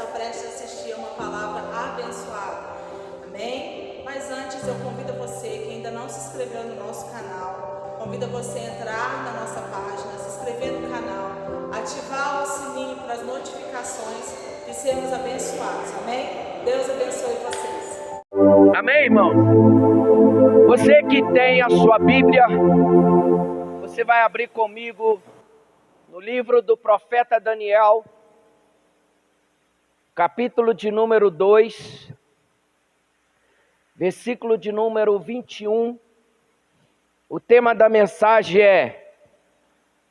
está prestes a assistir a uma palavra abençoada. Amém? Mas antes eu convido você que ainda não se inscreveu no nosso canal, convido você a entrar na nossa página, se inscrever no canal, ativar o sininho para as notificações de sermos abençoados. Amém? Deus abençoe vocês. Amém, irmãos? Você que tem a sua Bíblia, você vai abrir comigo no livro do profeta Daniel, capítulo de número 2, versículo de número 21. O tema da mensagem é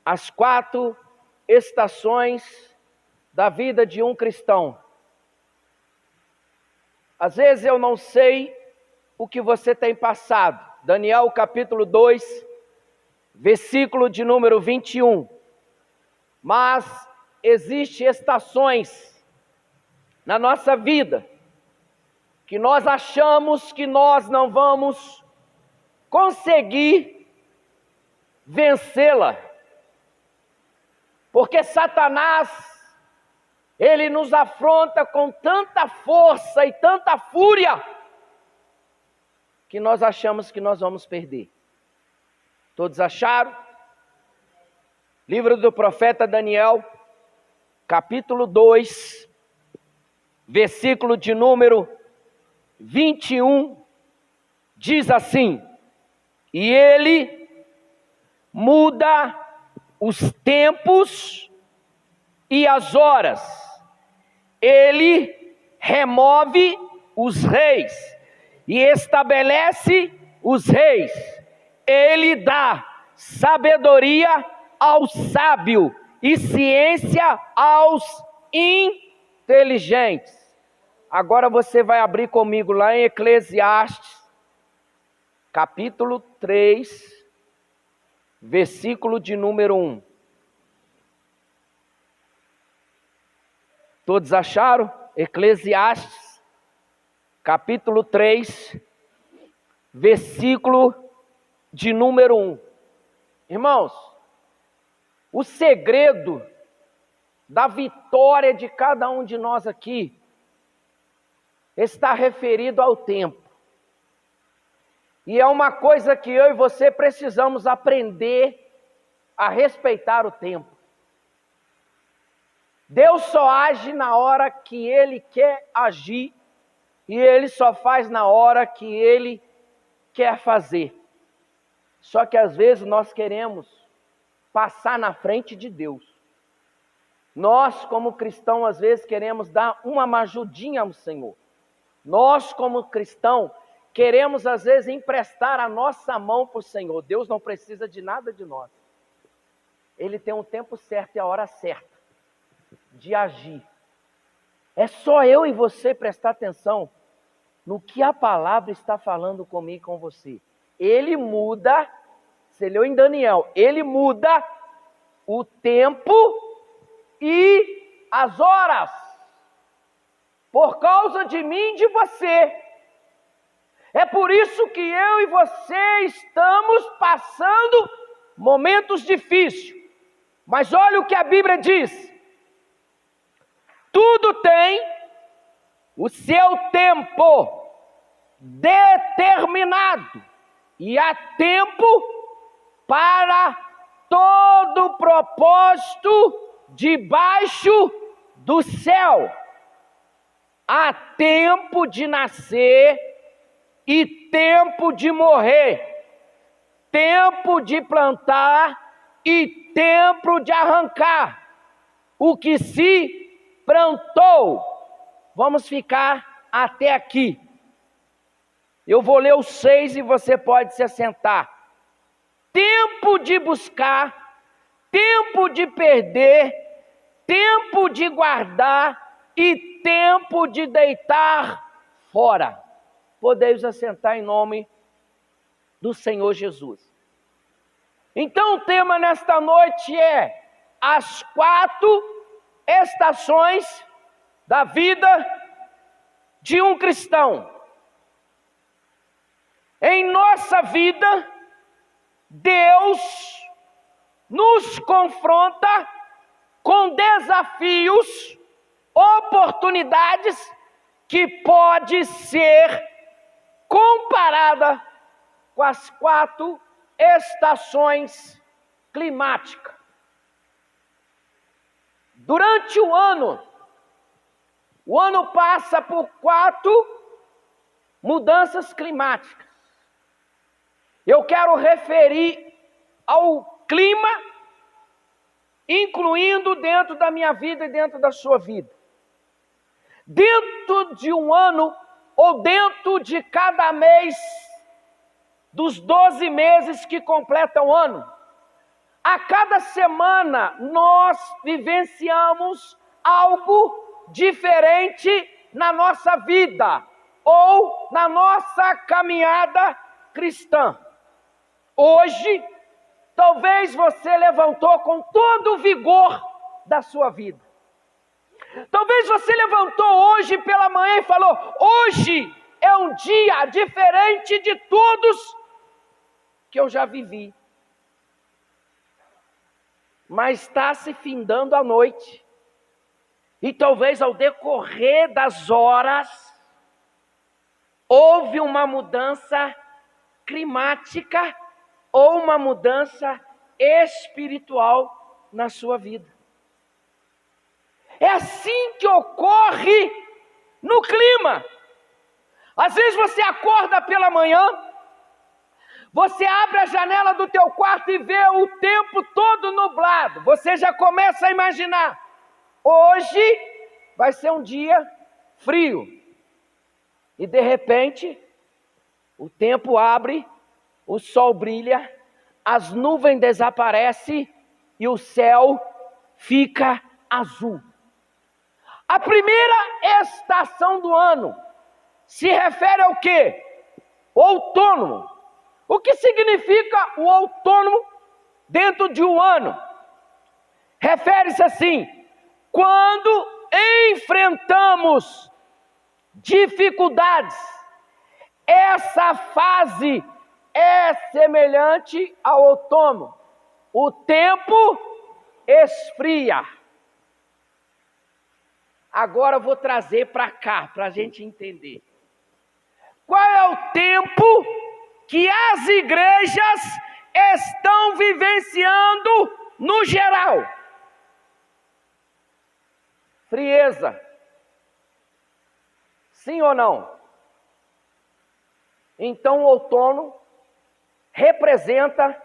as 4 estações da vida de um cristão. Às vezes eu não sei o que você tem passado. Daniel capítulo 2, versículo de número 21. Mas existem estações na nossa vida que nós achamos que nós não vamos conseguir vencê-la. Porque Satanás, ele nos afronta com tanta força e tanta fúria que nós achamos que nós vamos perder. Todos acharam? Livro do profeta Daniel, capítulo 2, versículo de número 21, diz assim: e ele muda os tempos e as horas, ele remove os reis e estabelece os reis, ele dá sabedoria ao sábio e ciência aos inteligentes. Agora você vai abrir comigo lá em Eclesiastes, capítulo 3, versículo de número 1. Todos acharam? Eclesiastes, capítulo 3, versículo de número 1. Irmãos, o segredo da vitória de cada um de nós aqui está referido ao tempo. E é uma coisa que eu e você precisamos aprender a respeitar o tempo. Deus só age na hora que Ele quer agir e Ele só faz na hora que Ele quer fazer. Só que às vezes nós queremos passar na frente de Deus. Nós, como cristãos, às vezes queremos dar uma ajudinha ao Senhor. Nós, como cristãos, queremos às vezes emprestar a nossa mão para o Senhor. Deus não precisa de nada de nós. Ele tem o tempo certo e a hora certa de agir. É só eu e você prestar atenção no que a palavra está falando comigo e com você. Ele muda, você leu em Daniel, ele muda o tempo e as horas, por causa de mim e de você. É por isso que eu e você estamos passando momentos difíceis. Mas olha o que a Bíblia diz. Tudo tem o seu tempo determinado. E há tempo para todo propósito debaixo do céu. Há tempo de nascer e tempo de morrer, tempo de plantar e tempo de arrancar. O que se plantou. Vamos ficar até aqui. Eu vou ler os 6 e você pode se assentar. Tempo de buscar, tempo de perder, tempo de guardar e tempo de deitar fora. Podeis assentar em nome do Senhor Jesus. Então o tema nesta noite é as 4 estações da vida de um cristão. Em nossa vida, Deus nos confronta com desafios oportunidades que pode ser comparada com as 4 estações climáticas. Durante o ano passa por 4 mudanças climáticas. Eu quero referir ao clima, incluindo dentro da minha vida e dentro da sua vida. Dentro de um ano, ou dentro de cada mês dos 12 meses que completam o ano, a cada semana nós vivenciamos algo diferente na nossa vida ou na nossa caminhada cristã. Hoje, talvez você levantou com todo o vigor da sua vida. Talvez você levantou hoje pela manhã e falou: hoje é um dia diferente de todos que eu já vivi. Mas está se findando a noite. E talvez ao decorrer das horas, houve uma mudança climática ou uma mudança espiritual na sua vida. É assim que ocorre no clima. Às vezes você acorda pela manhã, você abre a janela do teu quarto e vê o tempo todo nublado. Você já começa a imaginar: hoje vai ser um dia frio. E de repente, o tempo abre, o sol brilha, as nuvens desaparecem e o céu fica azul. A primeira estação do ano se refere ao quê? Outono. O que significa o outono dentro de um ano? Refere-se assim: quando enfrentamos dificuldades, essa fase é semelhante ao outono. O tempo esfria. Agora eu vou trazer para cá, para a gente entender. Qual é o tempo que as igrejas estão vivenciando no geral? Frieza. Sim ou não? Então o outono representa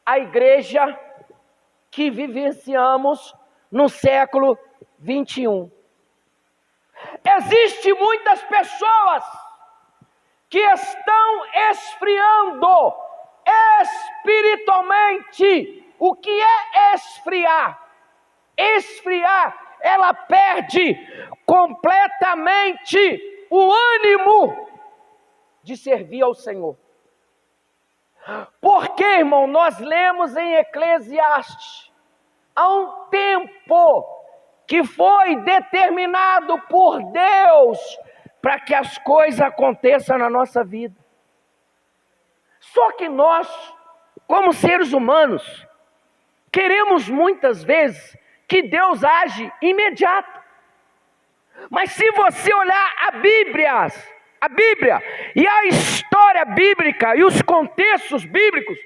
a igreja que vivenciamos no século 21. Existem muitas pessoas que estão esfriando espiritualmente. O que é esfriar? Esfriar, ela perde completamente o ânimo de servir ao Senhor. Porque, irmão, nós lemos em Eclesiastes, há um tempo que foi determinado por Deus para que as coisas aconteçam na nossa vida. Só que nós, como seres humanos, queremos muitas vezes que Deus age imediato. Mas se você olhar a Bíblia e a história bíblica e os contextos bíblicos,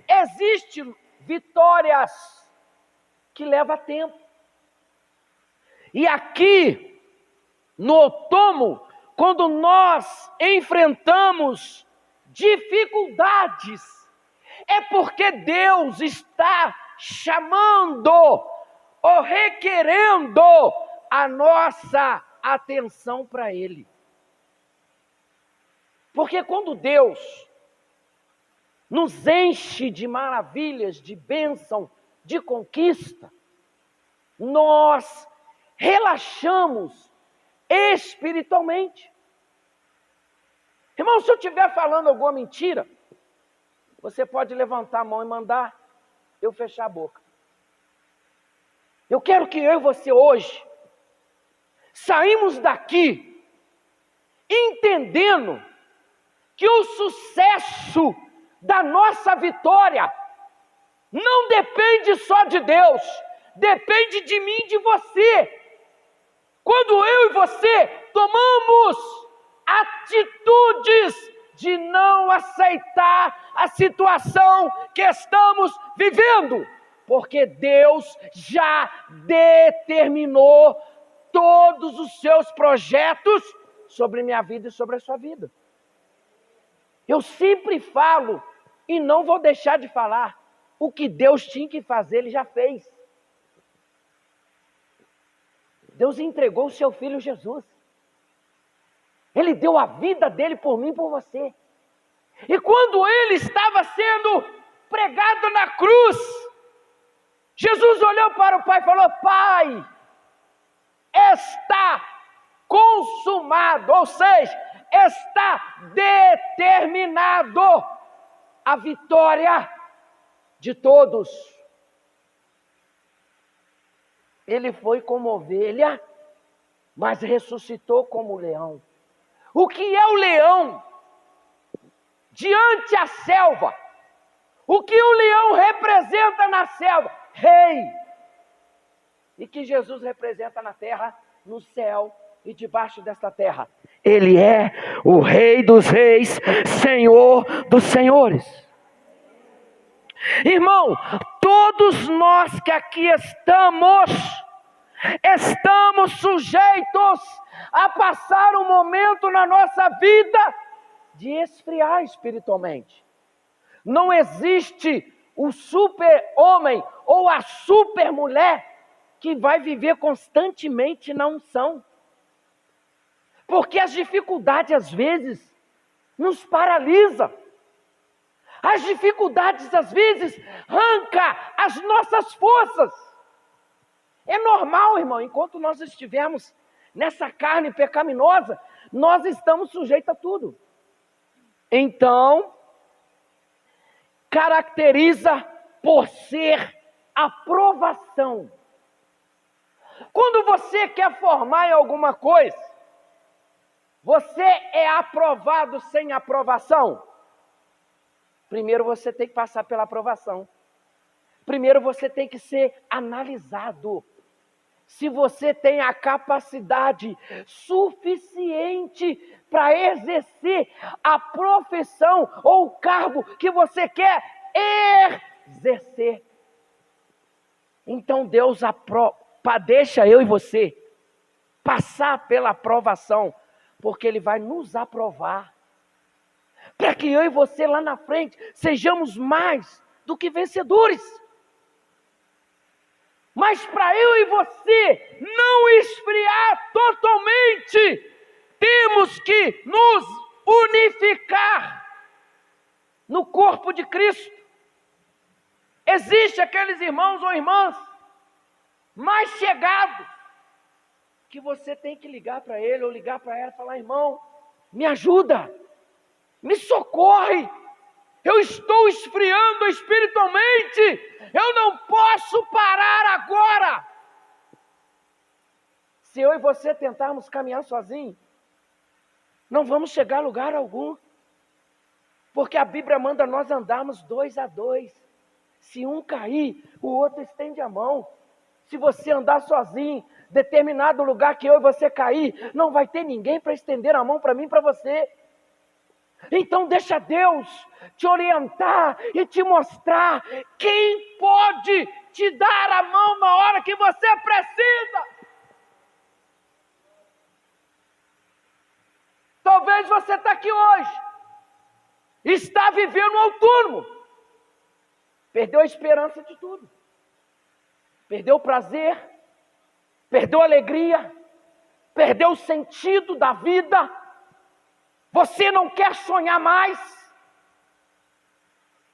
existem vitórias que levam tempo. E aqui, no outono, quando nós enfrentamos dificuldades, é porque Deus está chamando ou requerendo a nossa atenção para Ele. Porque quando Deus nos enche de maravilhas, de bênção, de conquista, nós relaxamos espiritualmente. Irmão, se eu estiver falando alguma mentira, você pode levantar a mão e mandar eu fechar a boca. Eu quero que eu e você hoje saímos daqui entendendo que o sucesso da nossa vitória não depende só de Deus, depende de mim e de você. Quando eu e você tomamos atitudes de não aceitar a situação que estamos vivendo, porque Deus já determinou todos os seus projetos sobre minha vida e sobre a sua vida. Eu sempre falo, e não vou deixar de falar, o que Deus tinha que fazer, Ele já fez. Deus entregou o seu Filho Jesus. Ele deu a vida dele por mim e por você. E quando ele estava sendo pregado na cruz, Jesus olhou para o Pai e falou: Pai, está consumado, ou seja, está determinado a vitória de todos. Ele foi como ovelha, mas ressuscitou como leão. O que é o leão diante a selva? O que o leão representa na selva? Rei. E que Jesus representa na terra, no céu e debaixo desta terra? Ele é o Rei dos reis, Senhor dos senhores. Irmão, todos nós que aqui estamos sujeitos a passar um momento na nossa vida de esfriar espiritualmente. Não existe o super-homem ou a super-mulher que vai viver constantemente na unção. Porque as dificuldades às vezes nos paralisam. As dificuldades às vezes arrancam as nossas forças. É normal, irmão, enquanto nós estivermos nessa carne pecaminosa, nós estamos sujeitos a tudo. Então, caracteriza por ser aprovação. Quando você quer formar em alguma coisa, você é aprovado sem aprovação? Primeiro você tem que passar pela aprovação. Primeiro você tem que ser analisado. Se você tem a capacidade suficiente para exercer a profissão ou o cargo que você quer exercer. Então Deus deixa eu e você passar pela aprovação, porque Ele vai nos aprovar. Para que eu e você lá na frente sejamos mais do que vencedores. Mas para eu e você não esfriar totalmente, temos que nos unificar no corpo de Cristo. Existem aqueles irmãos ou irmãs mais chegados, que você tem que ligar para ele ou ligar para ela e falar: irmão, me ajuda, me socorre. Eu estou esfriando espiritualmente. Eu não posso parar agora. Se eu e você tentarmos caminhar sozinhos, não vamos chegar a lugar algum. Porque a Bíblia manda nós andarmos 2 a 2. Se um cair, o outro estende a mão. Se você andar sozinho, determinado lugar que eu e você cair, não vai ter ninguém para estender a mão para mim e para você. Então deixa Deus te orientar e te mostrar quem pode te dar a mão na hora que você precisa. Talvez você está aqui hoje, está vivendo um autônomo, perdeu a esperança de tudo, perdeu o prazer, perdeu a alegria, perdeu o sentido da vida. Você não quer sonhar mais.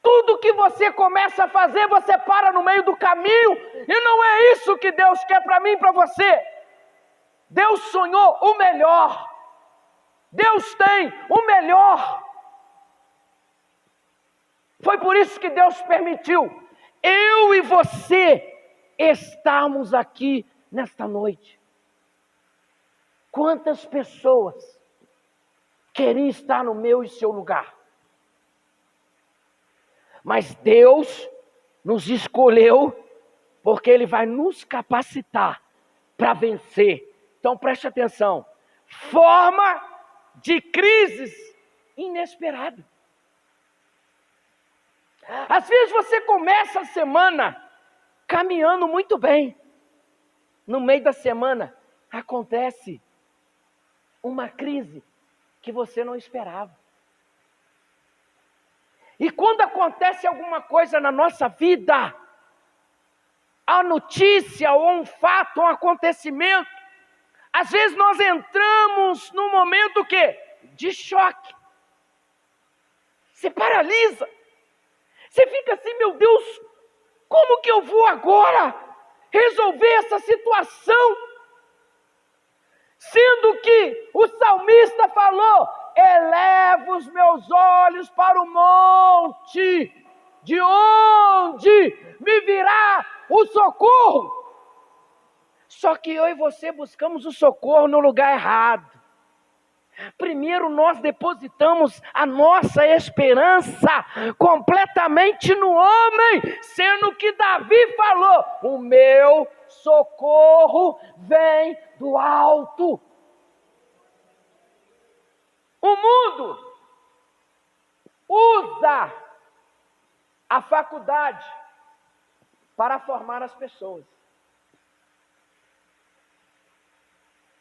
Tudo que você começa a fazer, você para no meio do caminho. E não é isso que Deus quer para mim e para você. Deus sonhou o melhor. Deus tem o melhor. Foi por isso que Deus permitiu eu e você estarmos aqui nesta noite. Quantas pessoas queria estar no meu e seu lugar? Mas Deus nos escolheu porque Ele vai nos capacitar para vencer Então preste atenção. Forma de crises inesperada. Às vezes você começa a semana caminhando muito bem. No meio da semana acontece uma crise que você não esperava. E quando acontece alguma coisa na nossa vida, a notícia ou um fato, um acontecimento, às vezes nós entramos num momento de choque. Você paralisa. Você fica assim, meu Deus, como que eu vou agora resolver essa situação? Sendo que o salmista falou, eleva os meus olhos para o monte, de onde me virá o socorro. Só que eu e você buscamos o socorro no lugar errado. Primeiro nós depositamos a nossa esperança completamente no homem, sendo que Davi falou, o meu socorro vem do alto. O mundo usa a faculdade para formar as pessoas.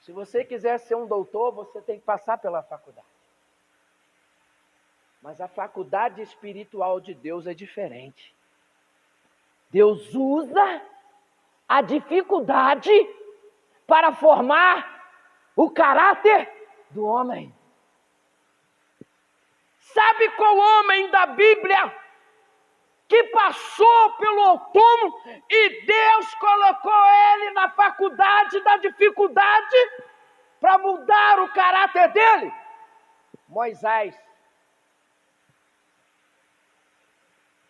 Se você quiser ser um doutor, você tem que passar pela faculdade. Mas a faculdade espiritual de Deus é diferente. Deus usa a dificuldade para formar o caráter do homem. Sabe qual homem da Bíblia que passou pelo outono e Deus colocou ele na faculdade da dificuldade para mudar o caráter dele? Moisés.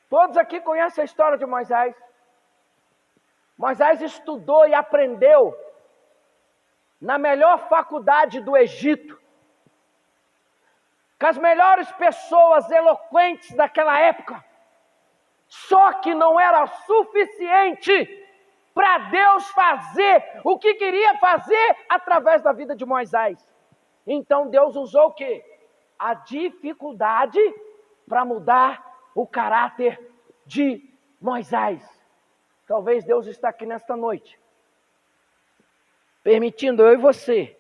Todos aqui conhecem a história de Moisés. Moisés estudou e aprendeu na melhor faculdade do Egito, com as melhores pessoas eloquentes daquela época. Só que não era suficiente para Deus fazer o que queria fazer através da vida de Moisés. Então Deus usou o quê? A dificuldade para mudar o caráter de Moisés. Talvez Deus está aqui nesta noite, permitindo eu e você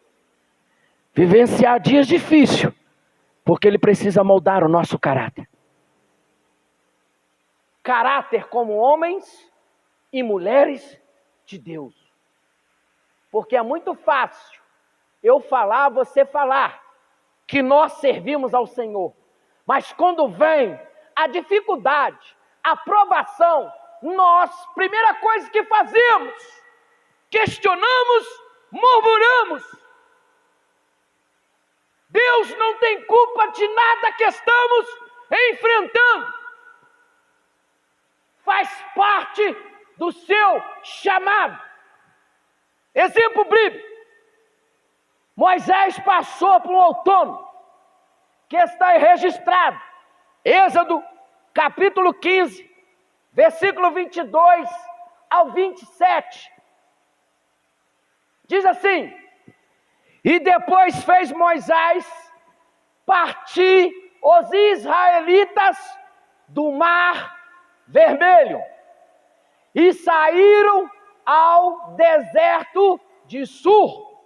vivenciar dias difíceis, porque Ele precisa moldar o nosso caráter. Caráter como homens e mulheres de Deus. Porque é muito fácil eu falar, você falar, que nós servimos ao Senhor. Mas quando vem a dificuldade, a provação, nós, primeira coisa que fazemos, questionamos, murmuramos. Deus não tem culpa de nada que estamos enfrentando. Faz parte do seu chamado. Exemplo bíblico. Moisés passou por um outono, que está registrado. Êxodo, capítulo 15, versículo 22 ao 27. Diz assim, e depois fez Moisés partir os israelitas do mar Vermelho, e saíram ao deserto de Sur,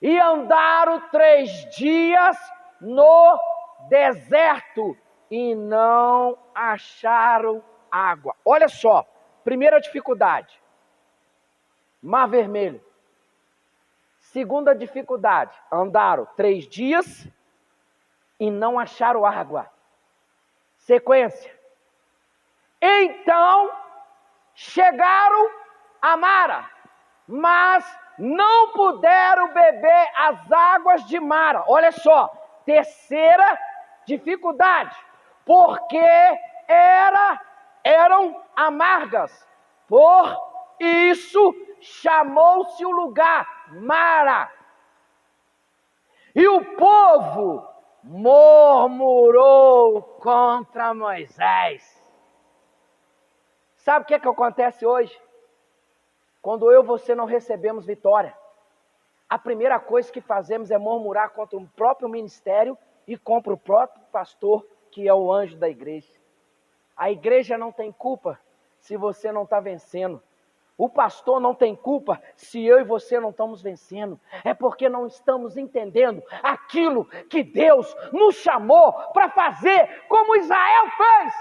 e andaram 3 dias no deserto, e não acharam água. Olha só, primeira dificuldade, Mar Vermelho. Segunda dificuldade, andaram 3 dias e não acharam água. Sequência. Então, chegaram a Mara, mas não puderam beber as águas de Mara. Olha só, terceira dificuldade, porque eram amargas. Por isso, chamou-se o lugar Mara. E o povo murmurou contra Moisés. Sabe o que acontece hoje? Quando eu e você não recebemos vitória. a primeira coisa que fazemos é murmurar contra o próprio ministério e contra o próprio pastor, que é o anjo da igreja. A igreja não tem culpa se você não está vencendo. O pastor não tem culpa se eu e você não estamos vencendo. É porque não estamos entendendo aquilo que Deus nos chamou para fazer, como Israel fez,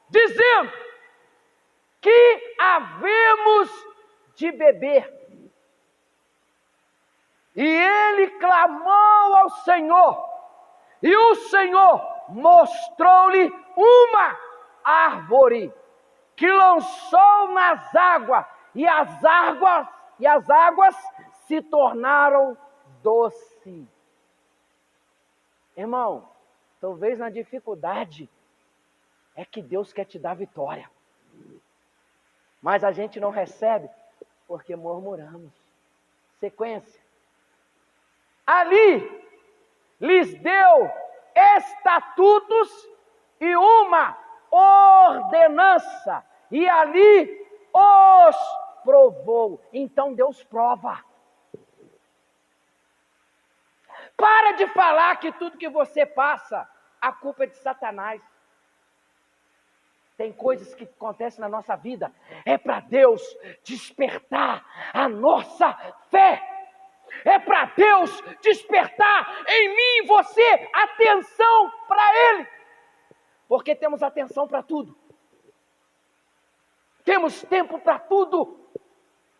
dizendo que havemos de beber. E ele clamou ao Senhor, e o Senhor mostrou-lhe uma árvore que lançou nas águas, e as águas se tornaram doce. Irmão, talvez na dificuldade é que Deus quer te dar vitória. Mas a gente não recebe porque murmuramos. Sequência. Ali lhes deu estatutos e uma ordenança, e ali os provou. Então Deus prova. Para de falar que tudo que você passa, a culpa é de Satanás. Tem coisas que acontecem na nossa vida, é para Deus despertar a nossa fé. É para Deus despertar em mim e você atenção para Ele. Porque temos atenção para tudo. Temos tempo para tudo.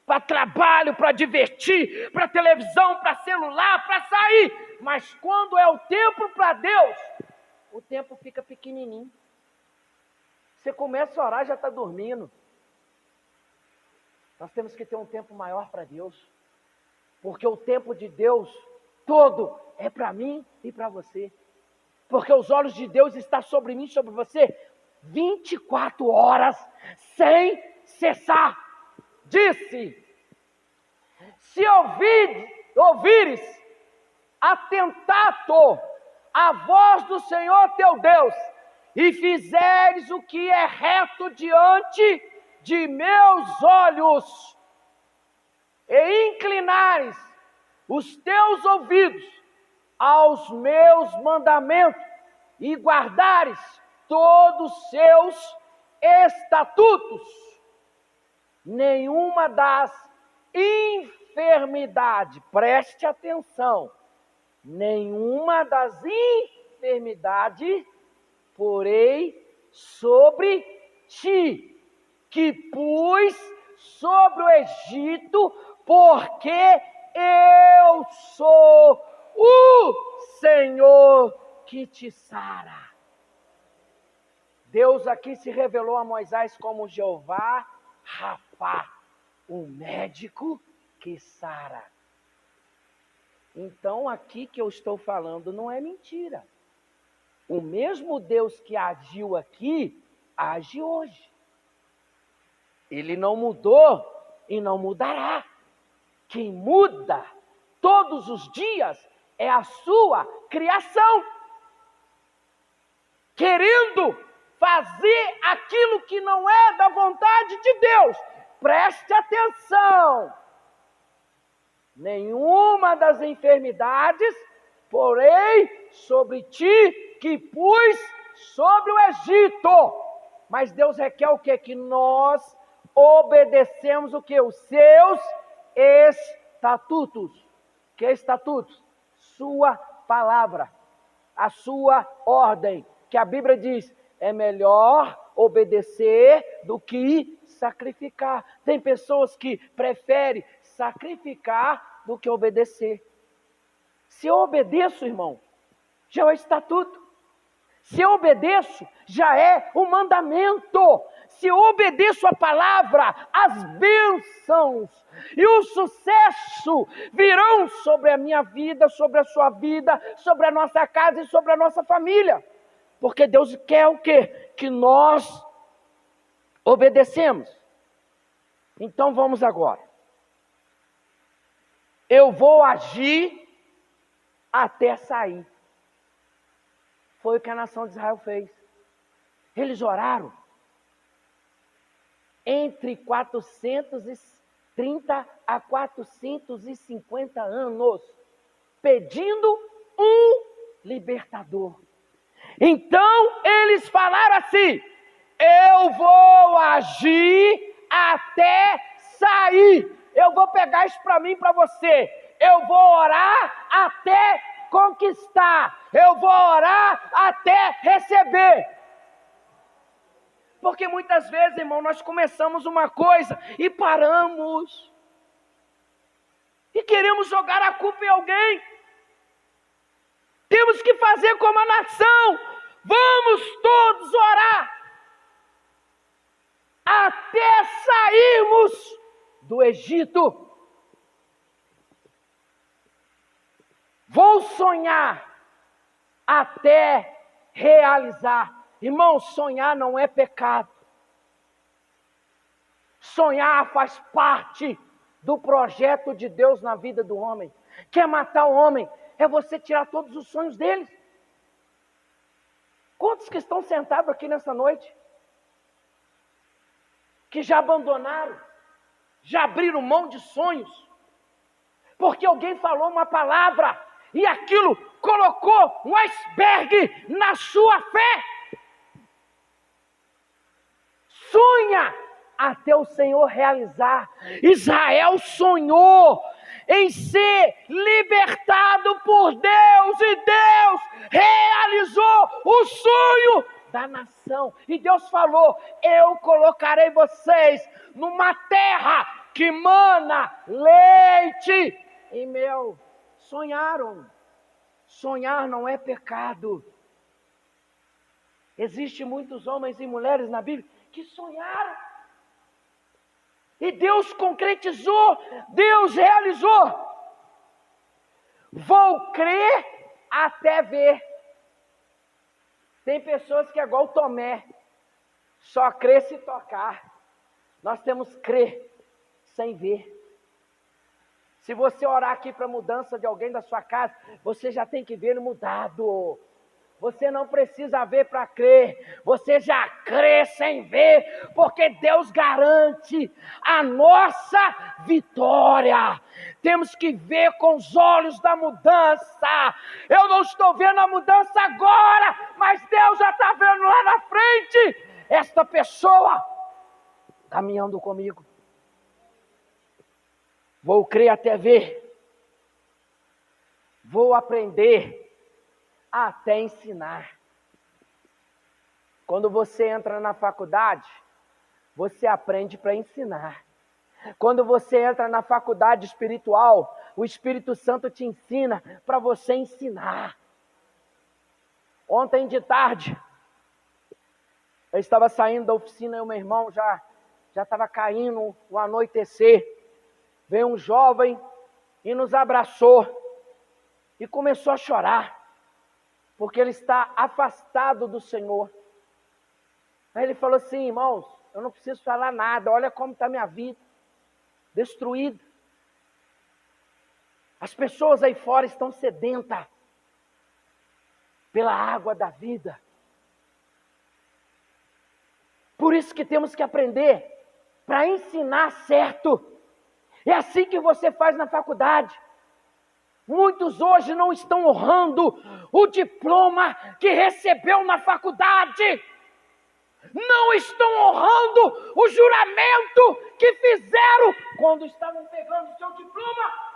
Para trabalho, para divertir, para televisão, para celular, para sair. Mas quando é o tempo para Deus, o tempo fica pequenininho. Você começa a orar e já está dormindo. Nós temos que ter um tempo maior para Deus. Porque o tempo de Deus todo é para mim e para você. Porque os olhos de Deus estão sobre mim e sobre você 24 horas sem cessar. Disse: se ouvires atentato a voz do Senhor teu Deus, e fizeres o que é reto diante de meus olhos, e inclinares os teus ouvidos aos meus mandamentos, e guardares todos os seus estatutos, nenhuma das enfermidades, preste atenção, nenhuma das enfermidades porei sobre ti, que pus sobre o Egito, porque eu sou o Senhor que te sara. Deus aqui se revelou a Moisés como Jeová Rafá, o médico que sara. Então aqui que eu estou falando não é mentira. O mesmo Deus que agiu aqui, age hoje. Ele não mudou e não mudará. Quem muda todos os dias é a sua criação. Querendo fazer aquilo que não é da vontade de Deus. Preste atenção. Nenhuma das enfermidades porei sobre ti, que pus sobre o Egito. Mas Deus requer o quê? Que nós obedecemos o quê? Os seus estatutos. Que estatutos? Sua palavra, a sua ordem. Que a Bíblia diz, é melhor obedecer do que sacrificar. Tem pessoas que preferem sacrificar do que obedecer. Se eu obedeço, irmão, já é o estatuto. Se eu obedeço, já é o mandamento. Se eu obedeço a palavra, as bênçãos e o sucesso virão sobre a minha vida, sobre a sua vida, sobre a nossa casa e sobre a nossa família. Porque Deus quer o quê? Que nós obedecemos. Então vamos agora. Eu vou agir até sair. Foi o que a nação de Israel fez. Eles oraram entre 400 30 a 450 anos, pedindo um libertador. Então eles falaram assim: eu vou agir até sair. Eu vou pegar isso para mim e para você. Eu vou orar até conquistar. Eu vou orar até receber. Porque muitas vezes, irmão, nós começamos uma coisa e paramos. E queremos jogar a culpa em alguém. Temos que fazer como a nação. Vamos todos orar até sairmos do Egito. Vou sonhar até realizar. Irmão, sonhar não é pecado. Sonhar faz parte do projeto de Deus na vida do homem. Quer matar o homem? É você tirar todos os sonhos deles. Quantos que estão sentados aqui nessa noite? Que já abandonaram, já abriram mão de sonhos, porque alguém falou uma palavra e aquilo colocou um iceberg na sua fé. Sonha até o Senhor realizar. Israel sonhou em ser libertado por Deus, e Deus realizou o sonho da nação. E Deus falou: eu colocarei vocês numa terra que mana leite e mel. Sonharam. Sonhar não é pecado. Existem muitos homens e mulheres na Bíblia que sonharam. E Deus concretizou, Deus realizou. Vou crer até ver. Tem pessoas que é igual o Tomé, só crê se tocar. Nós temos que crer sem ver. Se você orar aqui para a mudança de alguém da sua casa, você já tem que ver ele mudado. Você não precisa ver para crer, você já crê sem ver, porque Deus garante a nossa vitória. Temos que ver com os olhos da mudança. Eu não estou vendo a mudança agora, mas Deus já está vendo lá na frente esta pessoa caminhando comigo. Vou crer até ver, vou aprender até ensinar. Quando você entra na faculdade, você aprende para ensinar. Quando você entra na faculdade espiritual, o Espírito Santo te ensina para você ensinar. Ontem de tarde, eu estava saindo da oficina e o meu irmão já estava caindo o anoitecer. Veio um jovem e nos abraçou e começou a chorar, porque ele está afastado do Senhor. Aí ele falou assim: irmãos, eu não preciso falar nada, olha como está minha vida, destruída. As pessoas aí fora estão sedentas pela água da vida. Por isso que temos que aprender para ensinar certo. É assim que você faz na faculdade. Muitos hoje não estão honrando o diploma que recebeu na faculdade. Não estão honrando o juramento que fizeram quando estavam pegando o seu diploma.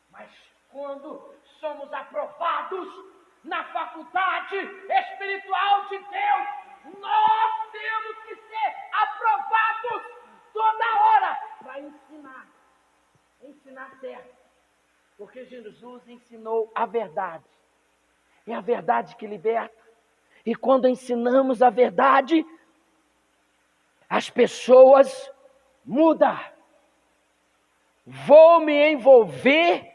Mas quando somos aprovados na faculdade espiritual de Deus, nós temos que ser aprovados toda hora para ensinar. Ensinar certo. Porque Jesus ensinou a verdade. É a verdade que liberta. E quando ensinamos a verdade, as pessoas mudam. Vou me envolver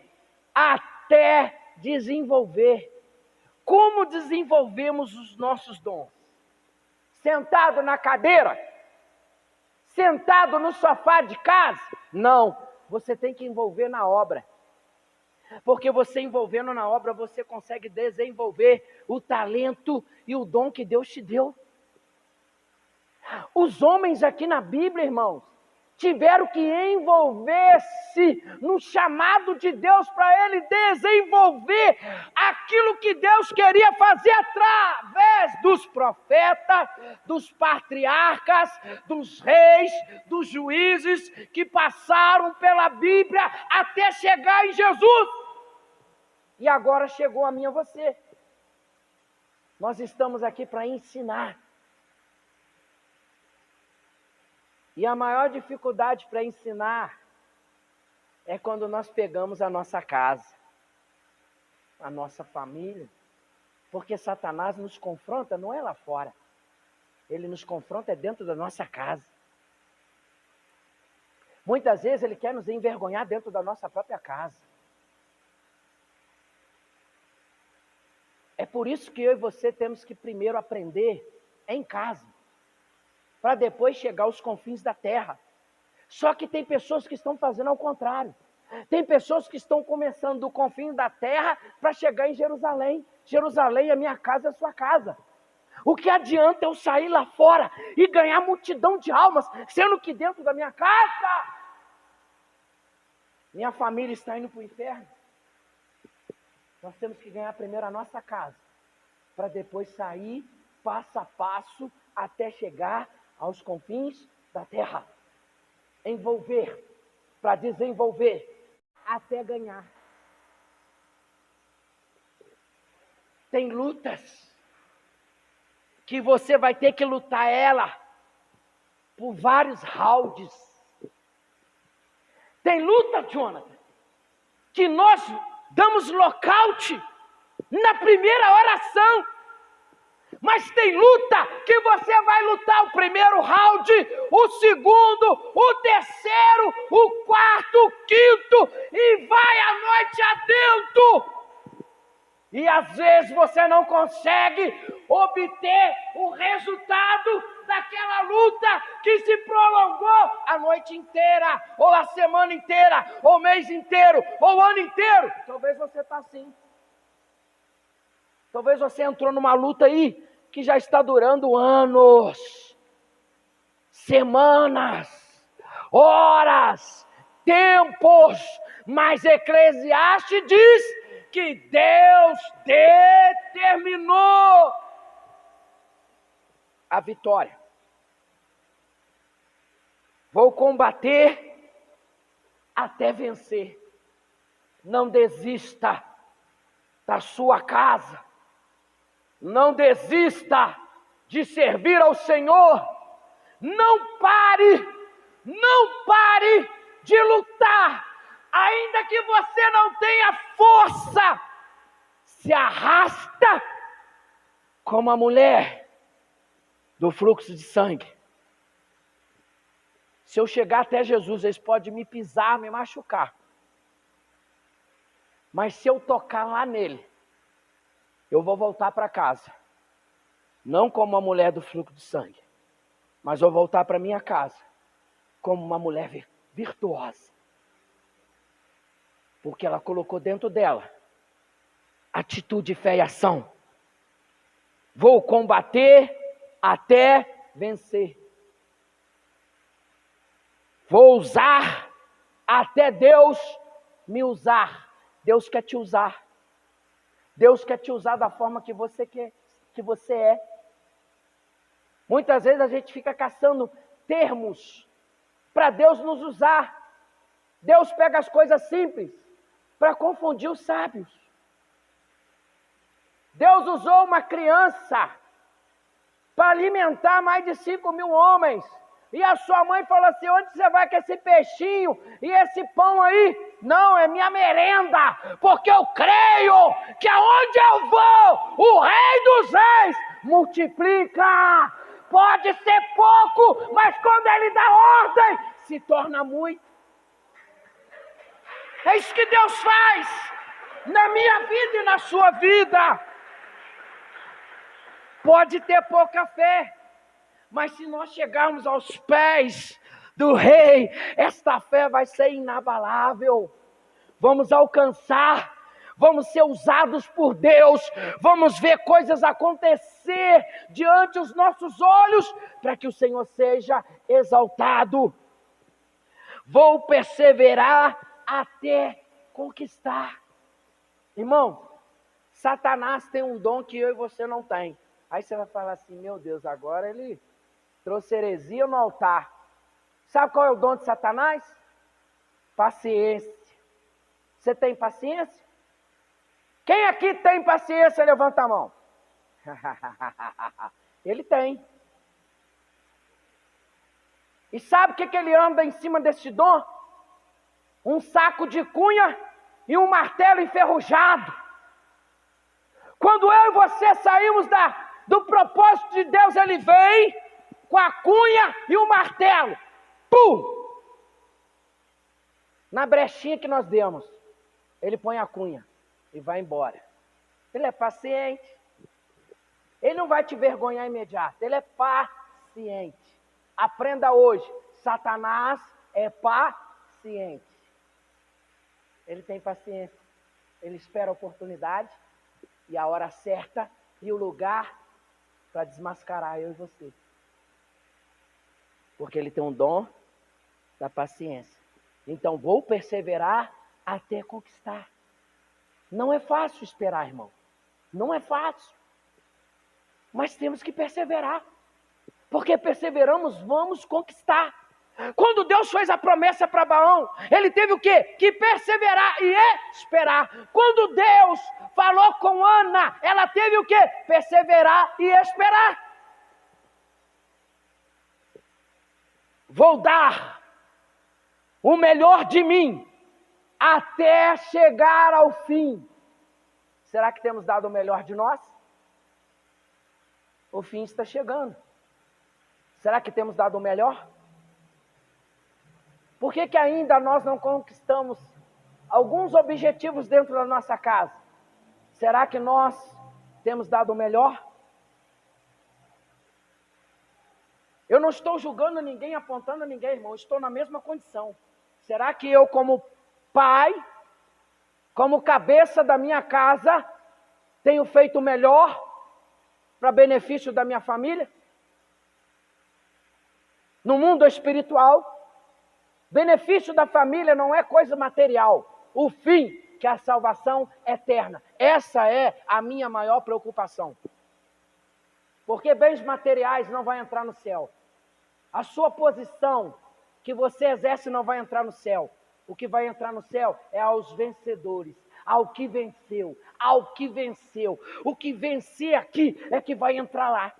até desenvolver. Como desenvolvemos os nossos dons? Sentado na cadeira? Sentado no sofá de casa? Não, você tem que envolver na obra. Porque você envolvendo na obra, você consegue desenvolver o talento e o dom que Deus te deu. Os homens aqui na Bíblia, irmãos, tiveram que envolver-se no chamado de Deus para ele desenvolver aquilo que Deus queria fazer através dos profetas, dos patriarcas, dos reis, dos juízes que passaram pela Bíblia até chegar em Jesus. E agora chegou a mim e a você. Nós estamos aqui para ensinar. E a maior dificuldade para ensinar é quando nós pegamos a nossa casa, a nossa família, porque Satanás nos confronta não é lá fora, ele nos confronta dentro da nossa casa. Muitas vezes ele quer nos envergonhar dentro da nossa própria casa. É por isso que eu e você temos que primeiro aprender em casa, para depois chegar aos confins da terra. Só que tem pessoas que estão fazendo ao contrário. Tem pessoas que estão começando do confim da terra para chegar em Jerusalém. Jerusalém é minha casa, é a sua casa. O que adianta eu sair lá fora e ganhar multidão de almas, sendo que dentro da minha casa, minha família está indo para o inferno? Nós temos que ganhar primeiro a nossa casa, para depois sair passo a passo até chegar aos confins da terra. Envolver, para desenvolver, até ganhar. Tem lutas que você vai ter que lutar ela por vários rounds. Tem luta, Jonathan, que nós damos lockout na primeira oração. Mas tem luta que você vai lutar o primeiro round, o segundo, o terceiro, o quarto, o quinto, e vai a noite adentro. E às vezes você não consegue obter o resultado daquela luta que se prolongou a noite inteira, ou a semana inteira, ou o mês inteiro, ou o ano inteiro. Talvez você está assim. Talvez você entrou numa luta aí que já está durando anos, semanas, horas, tempos, mas Eclesiastes diz que Deus determinou a vitória. Vou combater até vencer. Não desista da sua casa. Não desista de servir ao Senhor. Não pare de lutar. Ainda que você não tenha força, se arrasta como a mulher do fluxo de sangue. Se eu chegar até Jesus, eles podem me pisar, me machucar. Mas se eu tocar lá nele, eu vou voltar para casa. Não como a mulher do fluxo de sangue, mas eu vou voltar para minha casa como uma mulher virtuosa. Porque ela colocou dentro dela atitude, fé e ação. Vou combater até vencer. Vou usar até Deus me usar. Deus quer te usar. Deus quer te usar da forma que você quer, que você é. Muitas vezes a gente fica caçando termos para Deus nos usar. Deus pega as coisas simples para confundir os sábios. Deus usou uma criança para alimentar mais de 5.000 homens. E a sua mãe falou assim: onde você vai com esse peixinho e esse pão aí? Não, é minha merenda, porque eu creio que aonde eu vou, o Rei dos Reis multiplica. Pode ser pouco, mas quando Ele dá ordem, se torna muito. É isso que Deus faz na minha vida e na sua vida. Pode ter pouca fé, mas se nós chegarmos aos pés do Rei, esta fé vai ser inabalável. Vamos alcançar, vamos ser usados por Deus, vamos ver coisas acontecer diante dos nossos olhos, para que o Senhor seja exaltado. vou perseverar até conquistar. Irmão, Satanás tem um dom que eu e você não tem. Aí você vai falar assim, meu Deus, agora ele trouxe heresia no altar. Sabe qual é o dom de Satanás? Paciência. Você tem paciência? Quem aqui tem paciência, levanta a mão. Ele tem. E sabe o que ele anda em cima desse dom? Um saco de cunha e um martelo enferrujado. Quando eu e você saímos do propósito de Deus, ele vem com a cunha e o martelo. Pum! Na brechinha que nós demos, ele põe a cunha e vai embora. Ele é paciente. Ele não vai te vergonhar imediato. Ele é paciente. Aprenda hoje. Satanás é paciente. Ele tem paciência. Ele espera a oportunidade e a hora certa e o lugar para desmascarar eu e você. Porque ele tem um dom da paciência. Então vou perseverar até conquistar. Não é fácil esperar, irmão. Não é fácil. Mas temos que perseverar. Porque perseveramos, vamos conquistar. Quando Deus fez a promessa para Abraão, ele teve o quê? Que perseverar e esperar. Quando Deus falou com Ana, ela teve o quê? Perseverar e esperar. Vou dar o melhor de mim até chegar ao fim. Será que temos dado o melhor de nós? O fim está chegando. Será que temos dado o melhor? Por que ainda nós não conquistamos alguns objetivos dentro da nossa casa? Será que nós temos dado o melhor? Eu não estou julgando ninguém, apontando ninguém, irmão. Estou na mesma condição. Será que eu, como pai, como cabeça da minha casa, tenho feito o melhor para benefício da minha família? No mundo espiritual, benefício da família não é coisa material. O fim, que é a salvação eterna. Essa é a minha maior preocupação. Porque bens materiais não vão entrar no céu. A sua posição que você exerce não vai entrar no céu. O que vai entrar no céu é aos vencedores. Ao que venceu. Ao que venceu. O que vencer aqui é que vai entrar lá.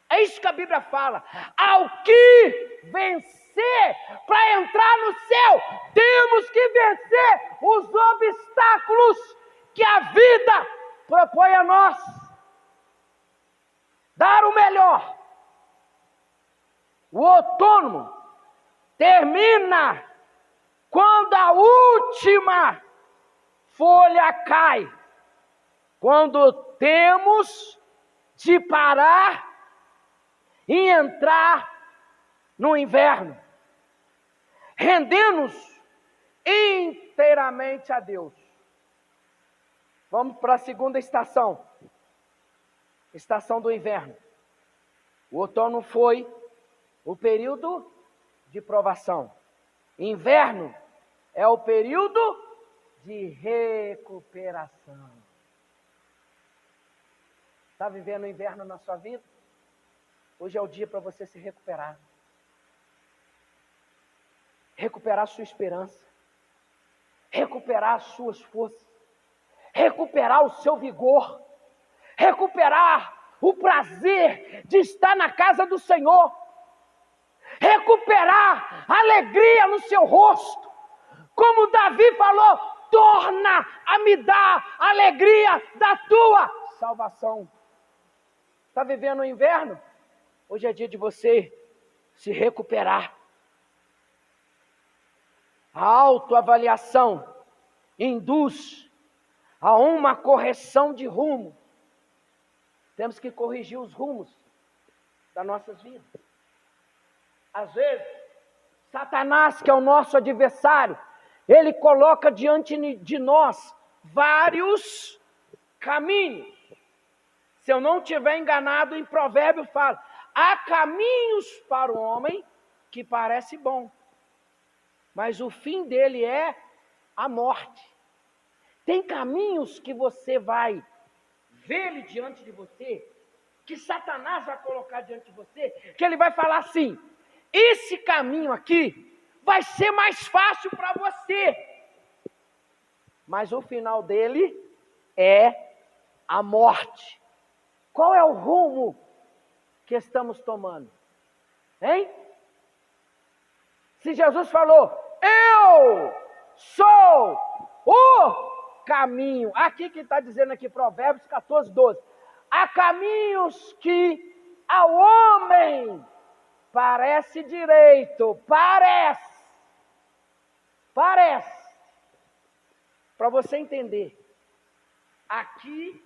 É isso que a Bíblia fala. Ao que vencer, para entrar no céu, temos que vencer os obstáculos que a vida propõe a nós. Dar o melhor. O outono termina quando a última folha cai. Quando temos de parar e entrar no inverno, rendendo-nos inteiramente a Deus. Vamos para a segunda estação, estação do inverno. O outono foi o período de provação. Inverno é o período de recuperação. Está vivendo o inverno na sua vida? Hoje é o dia para você se recuperar. Recuperar sua esperança. Recuperar as suas forças. Recuperar o seu vigor. Recuperar o prazer de estar na casa do Senhor. Recuperar a alegria no seu rosto. Como Davi falou, torna a me dar a alegria da tua salvação. Está vivendo o inverno? Hoje é dia de você se recuperar. A autoavaliação induz a uma correção de rumo. Temos que corrigir os rumos das nossas vidas. Às vezes, Satanás, que é o nosso adversário, ele coloca diante de nós vários caminhos. Se eu não estiver enganado, em Provérbio fala: há caminhos para o homem que parece bom, mas o fim dele é a morte. Tem caminhos que você vai ver ele diante de você, que Satanás vai colocar diante de você, que ele vai falar assim: esse caminho aqui vai ser mais fácil para você, mas o final dele é a morte. Qual é o rumo que estamos tomando? Hein? Se Jesus falou, eu sou o caminho, aqui que está dizendo aqui, Provérbios 14, 12, há caminhos que ao homem parece direito, parece, para você entender, aqui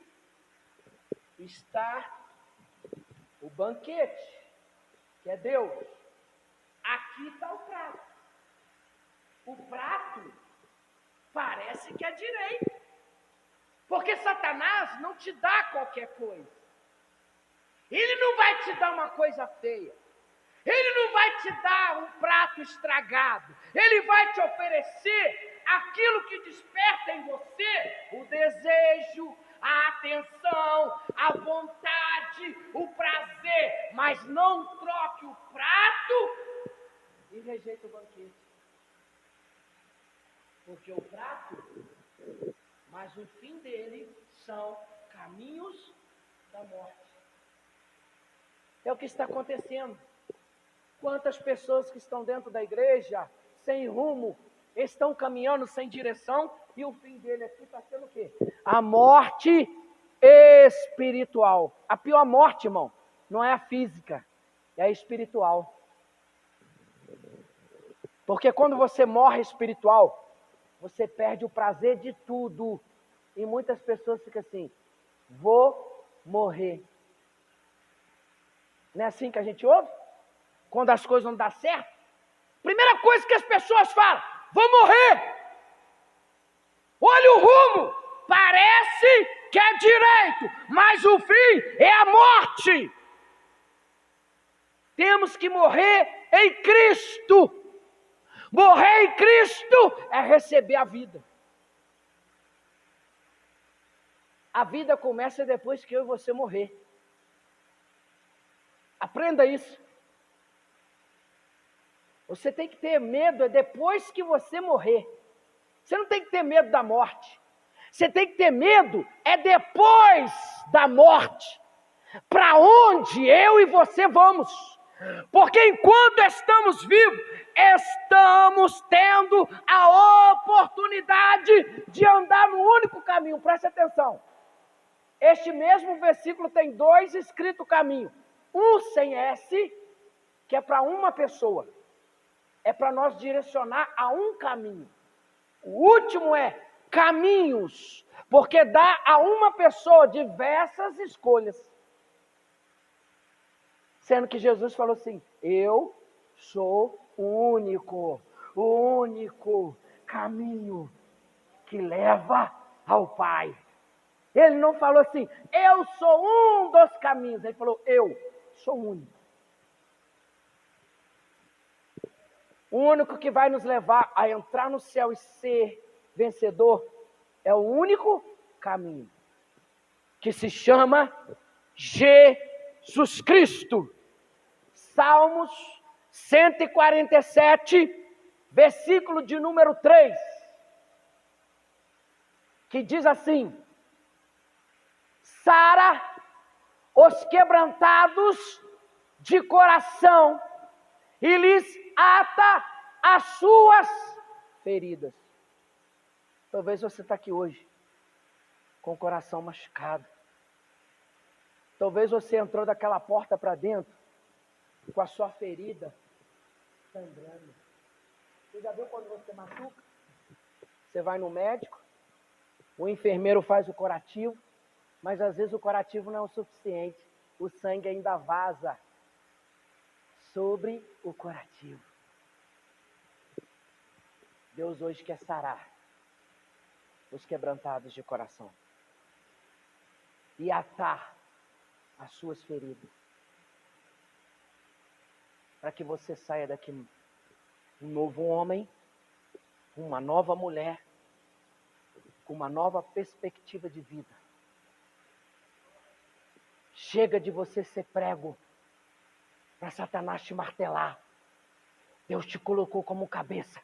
está o banquete, que é Deus. Aqui está o prato. O prato parece que é direito. Porque Satanás não te dá qualquer coisa. Ele não vai te dar uma coisa feia. Ele não vai te dar um prato estragado. Ele vai te oferecer aquilo que desperta em você o desejo, a atenção, a vontade, o prazer. Mas não troque o prato e rejeite o banquete. Porque o prato, mas o fim dele são caminhos da morte. É o que está acontecendo. Quantas pessoas que estão dentro da igreja, sem rumo, estão caminhando sem direção, e o fim dele aqui está sendo o quê? A morte espiritual. A pior morte, irmão, não é a física, é a espiritual. Porque quando você morre espiritual, você perde o prazer de tudo. E muitas pessoas ficam assim, vou morrer. Não é assim que a gente ouve? Quando as coisas não dão certo, primeira coisa que as pessoas falam, vou morrer. Olha o rumo, parece que é direito, mas o fim é a morte. Temos que morrer em Cristo. Morrer em Cristo é receber a vida. A vida começa depois que eu e você morrer. Aprenda isso. Você tem que ter medo depois que você morrer. Você não tem que ter medo da morte. Você tem que ter medo depois da morte. Para onde eu e você vamos? Porque enquanto estamos vivos, estamos tendo a oportunidade de andar no único caminho. Preste atenção. Este mesmo versículo tem 2 escritos caminho. Um sem S, que é para uma pessoa. É para nós direcionar a um caminho. O último é caminhos, porque dá a uma pessoa diversas escolhas. Sendo que Jesus falou assim, eu sou o único caminho que leva ao Pai. Ele não falou assim, eu sou um dos caminhos. Ele falou, eu sou o único. O único que vai nos levar a entrar no céu e ser vencedor é o único caminho, que se chama Jesus Cristo. Salmos 147, versículo de número 3, que diz assim, sara os quebrantados de coração e lhes ata as suas feridas. Talvez você está aqui hoje com o coração machucado. Talvez você entrou daquela porta para dentro com a sua ferida sangrando. Você já viu quando você machuca? Você vai no médico, o enfermeiro faz o curativo, mas às vezes o curativo não é o suficiente. O sangue ainda vaza sobre o curativo. Deus hoje quer sarar os quebrantados de coração e atar as suas feridas, para que você saia daqui um novo homem uma nova mulher, com uma nova perspectiva de vida. Chega de você ser prego para Satanás te martelar. Deus te colocou como cabeça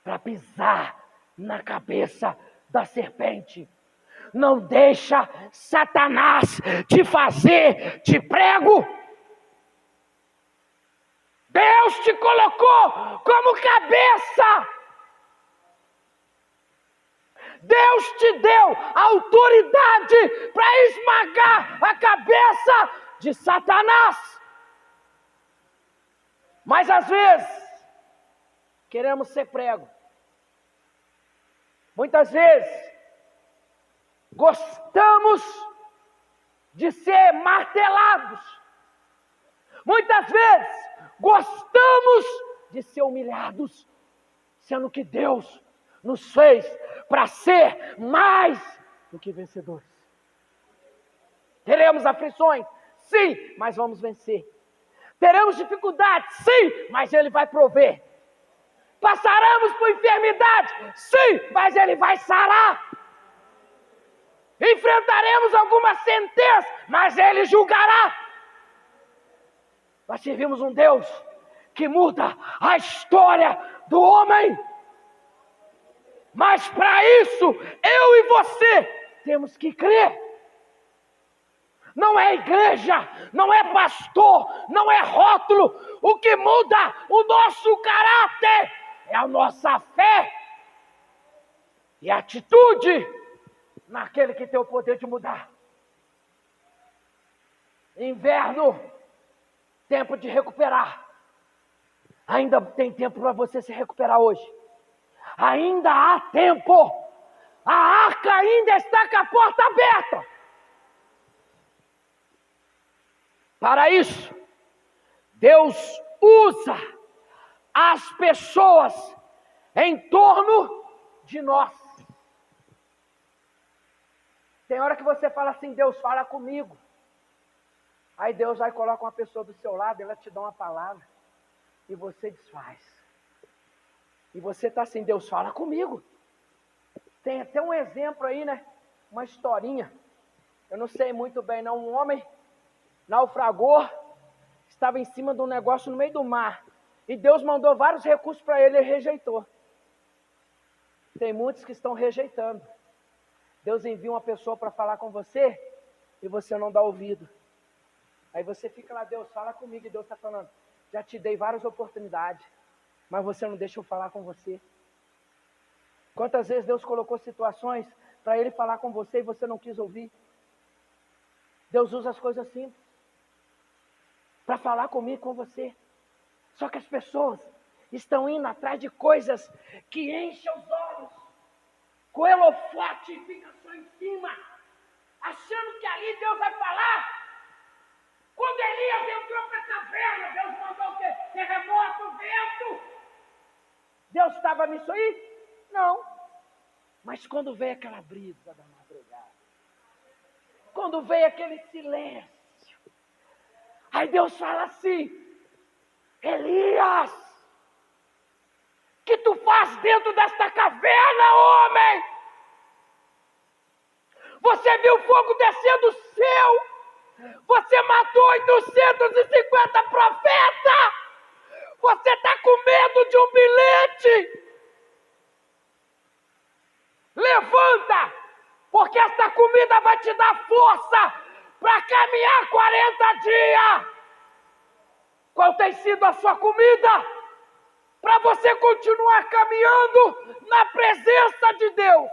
para pisar na cabeça da serpente. Não deixa Satanás te fazer de prego. Deus te colocou como cabeça. Deus te deu autoridade para esmagar a cabeça de Satanás. Mas às vezes, queremos ser prego. Muitas vezes, gostamos de ser martelados. Muitas vezes, gostamos de ser humilhados, sendo que Deus nos fez para ser mais do que vencedores. Teremos aflições? Sim, mas vamos vencer. Teremos dificuldades? Sim, mas Ele vai prover. Passaremos por enfermidade? Sim, mas Ele vai sarar. Enfrentaremos alguma sentença, mas Ele julgará. Nós servimos um Deus que muda a história do homem. Mas para isso, eu e você temos que crer. Não é igreja, não é pastor, não é rótulo. O que muda o nosso caráter é a nossa fé e atitude naquele que tem o poder de mudar. Inverno, tempo de recuperar. Ainda tem tempo para você se recuperar hoje. Ainda há tempo. A arca ainda está com a porta aberta. Para isso, Deus usa as pessoas em torno de nós. Tem hora que você fala assim, Deus fala comigo. Aí Deus vai e coloca uma pessoa do seu lado, ela te dá uma palavra e você desfaz. E você está assim, Deus fala comigo. Tem até um exemplo aí, né? Uma historinha. Eu não sei muito bem não. Um homem naufragou, estava em cima de um negócio no meio do mar. E Deus mandou vários recursos para ele e ele rejeitou. Tem muitos que estão rejeitando. Deus envia uma pessoa para falar com você e você não dá ouvido. Aí você fica lá, Deus fala comigo, e Deus está falando, já te dei várias oportunidades, mas você não deixa eu falar com você. Quantas vezes Deus colocou situações para Ele falar com você e você não quis ouvir? Deus usa as coisas simples para falar comigo, com você. Só que as pessoas estão indo atrás de coisas que enchem os olhos, com o holofote e fica só em cima, achando que ali Deus vai falar. Quando Elias entrou para a caverna, Deus mandou o quê? Terremoto, vento. Deus estava nisso aí? Não. Mas quando veio aquela brisa da madrugada, quando veio aquele silêncio, aí Deus fala assim, Elias, que tu faz dentro desta caverna, homem? Você viu fogo descendo do céu? Você matou 850 profetas? Você está com medo de um bilhete? Levanta, porque essa comida vai te dar força para caminhar 40 dias. Qual tem sido a sua comida? Para você continuar caminhando na presença de Deus.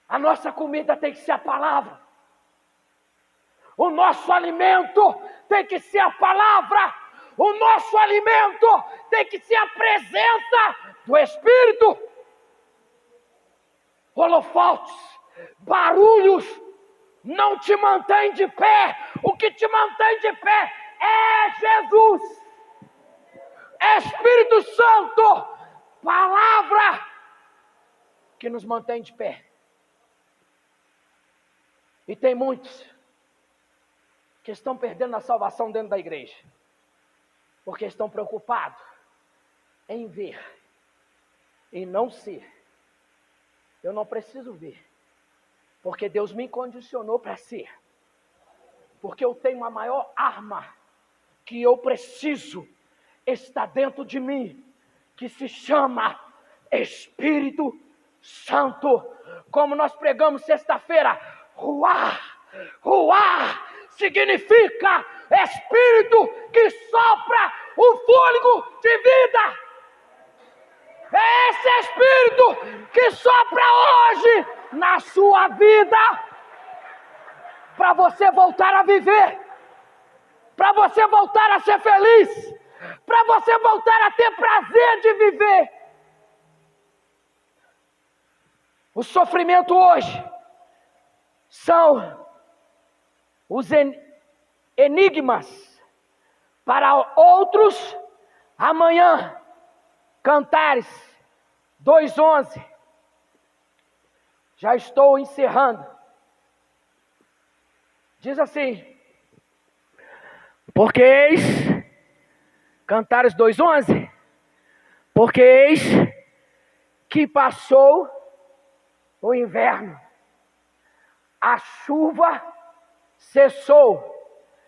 A nossa comida tem que ser a palavra. O nosso alimento tem que ser a palavra. O nosso alimento tem que ser a presença do Espírito. Holofotes, barulhos, não te mantém de pé. O que te mantém de pé é Jesus. É Espírito Santo, palavra, que nos mantém de pé. E tem muitos que estão perdendo a salvação dentro da igreja, porque estão preocupados em ver, em não ser. Eu não preciso ver, porque Deus me condicionou para ser. Porque eu tenho a maior arma que eu preciso, está dentro de mim, que se chama Espírito Santo. Como nós pregamos sexta-feira, ruá, ruá, significa Espírito que sopra o fôlego de vida. É esse Espírito que sopra hoje na sua vida, para você voltar a viver, para você voltar a ser feliz, para você voltar a ter prazer de viver. O sofrimento hoje são os enigmas. Para outros, amanhã, Cantares 2:11. Já estou encerrando. Diz assim: porque eis, Cantares 2:11, porque eis que passou o inverno, a chuva cessou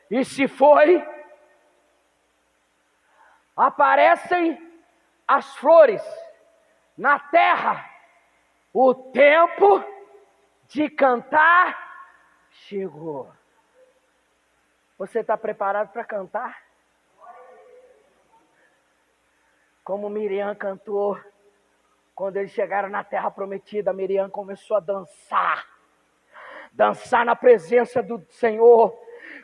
e se foi, aparecem as flores na terra, o tempo de cantar chegou. Você está preparado para cantar? Como Miriam cantou, quando eles chegaram na terra prometida, Miriam começou a dançar. Dançar na presença do Senhor,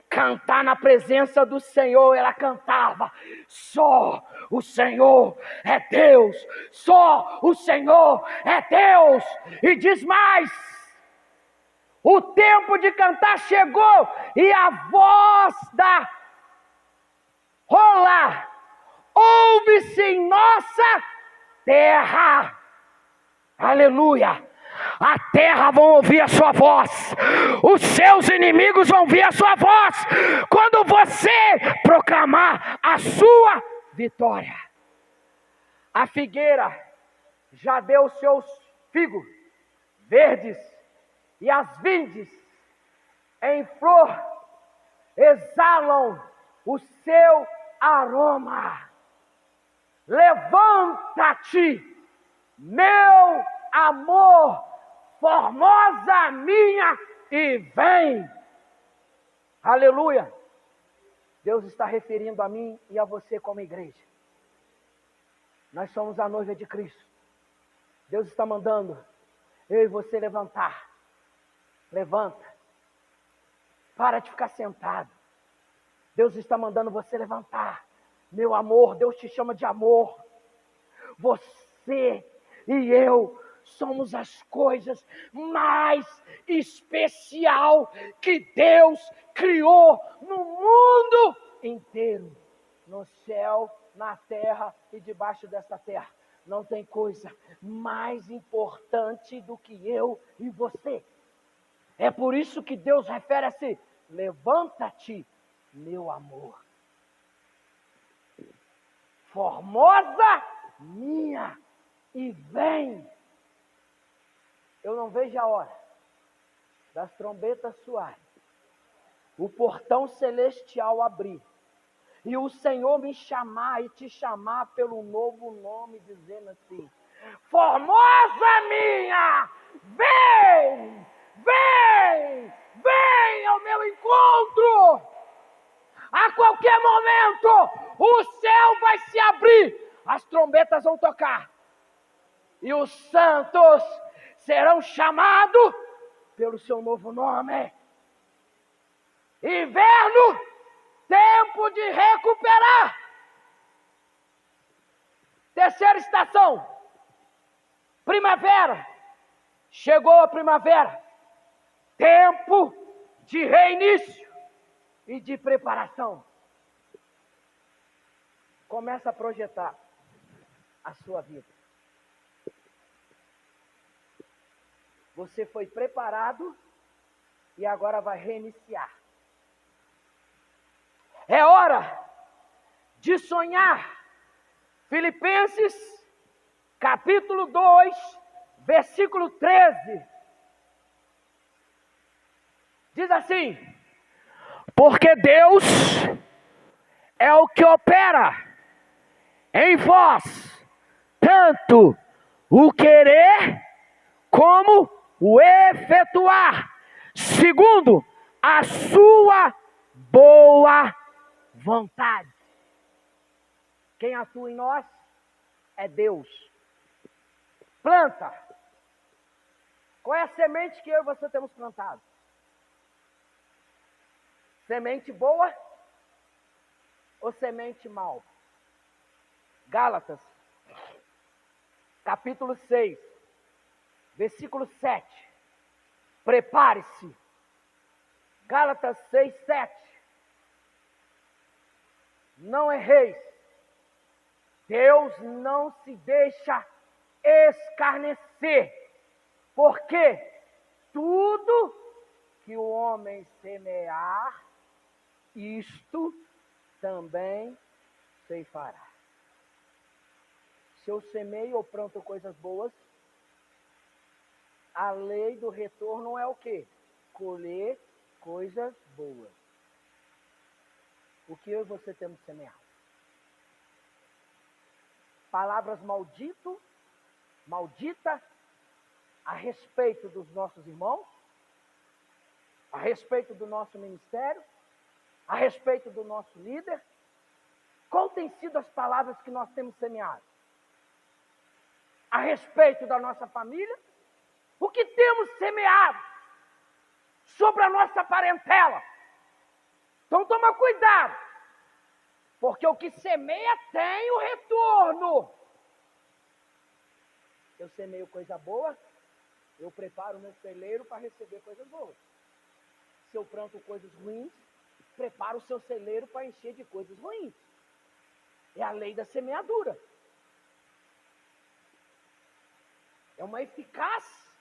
cantar na presença do Senhor. Ela cantava: só o Senhor é Deus, só o Senhor é Deus. E diz mais: o tempo de cantar chegou e a voz da rola ouve-se em nossa terra. Aleluia! A terra vai ouvir a sua voz, os seus inimigos vão ouvir a sua voz, quando você proclamar a sua vitória. A figueira já deu seus figos verdes, e as vindes em flor exalam o seu aroma. Levanta-te, meu amor, formosa minha, e vem. Aleluia. Deus está referindo a mim e a você como igreja. Nós somos a noiva de Cristo. Deus está mandando eu e você levantar. Levanta. Para de ficar sentado. Deus está mandando você levantar. Meu amor, Deus te chama de amor. Você e eu somos as coisas mais especial que Deus criou no mundo inteiro. No céu, na terra e debaixo desta terra. Não tem coisa mais importante do que eu e você. É por isso que Deus refere assim: levanta-te, meu amor. Formosa minha, e vem. Eu não vejo a hora das trombetas soarem, o portão celestial abrir, e o Senhor me chamar e te chamar pelo novo nome, dizendo assim: formosa minha, vem, vem, vem ao meu encontro. A qualquer momento o céu vai se abrir, as trombetas vão tocar, e os santos serão chamados pelo seu novo nome. Inverno, tempo de recuperar. Terceira estação, primavera. Chegou a primavera, tempo de reinício e de preparação. Começa a projetar a sua vida. Você foi preparado e agora vai reiniciar. É hora de sonhar Filipenses, capítulo 2, versículo 13. Diz assim: porque Deus é o que opera em vós, tanto o querer como o efetuar, segundo a sua boa vontade. Quem atua em nós é Deus. Planta. Qual é a semente que eu e você temos plantado? Semente boa ou semente mal? Gálatas, capítulo 6, versículo 7. Prepare-se. Gálatas 6, 7. Não erreis. Deus não se deixa escarnecer, porque tudo que o homem semear, isto também ceifará. Se eu semeio ou planto coisas boas, a lei do retorno é o quê? Colher coisas boas. O que eu e você temos semeado? Palavras malditas a respeito dos nossos irmãos, a respeito do nosso ministério, a respeito do nosso líder. Qual tem sido as palavras que nós temos semeado? A respeito da nossa família? O que temos semeado sobre a nossa parentela? Então toma cuidado, porque o que semeia tem o retorno. Eu semeio coisa boa, eu preparo o meu celeiro para receber coisas boas. Se eu planto coisas ruins, prepara o seu celeiro para encher de coisas ruins. É a lei da semeadura. É uma eficácia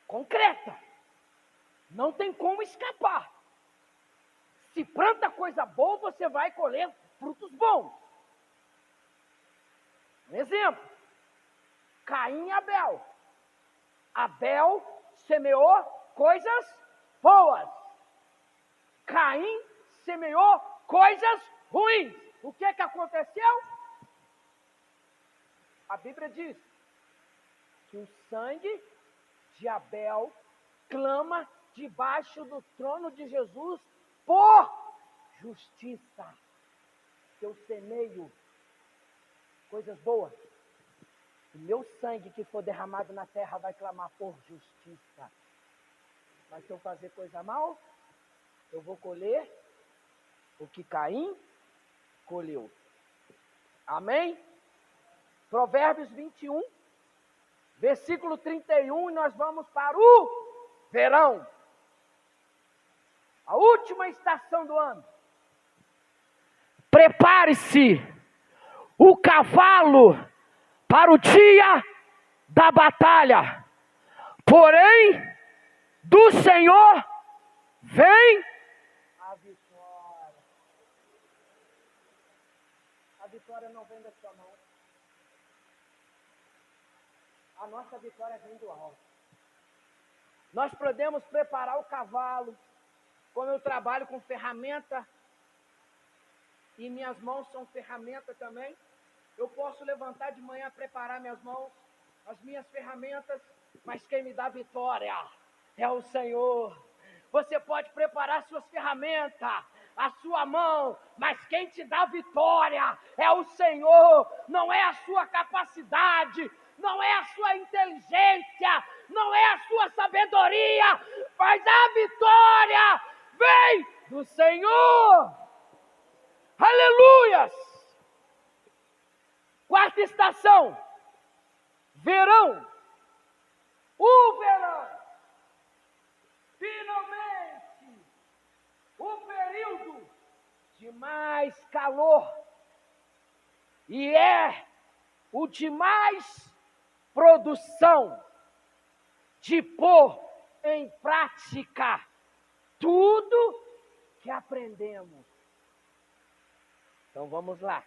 concreta. Não tem como escapar. Se planta coisa boa, você vai colher frutos bons. Um exemplo: Caim e Abel. Abel semeou coisas boas. Caim semeou coisas ruins. O que aconteceu? A Bíblia diz que o sangue de Abel clama debaixo do trono de Jesus por justiça. Se eu semeio coisas boas, o meu sangue que for derramado na terra vai clamar por justiça. Mas se eu fazer coisa mal, eu vou colher o que Caim colheu. Amém? Provérbios 21, versículo 31, e nós vamos para o verão. A última estação do ano. Prepare-se o cavalo para o dia da batalha. Porém, do Senhor vem a vitória. A vitória não vem da sua mão. A nossa vitória vem do alto. Nós podemos preparar o cavalo. Como eu trabalho com ferramenta, e minhas mãos são ferramenta também, eu posso levantar de manhã, preparar minhas mãos, as minhas ferramentas, mas quem me dá vitória é o Senhor. Você pode preparar suas ferramentas, a sua mão, mas quem te dá vitória é o Senhor. Não é a sua capacidade, não é a sua inteligência, não é a sua sabedoria, mas a vitória vem do Senhor. Aleluias! Quarta estação, verão. O verão. Finalmente, o período de mais calor. E é o de mais produção, de pôr em prática tudo que aprendemos. Então vamos lá.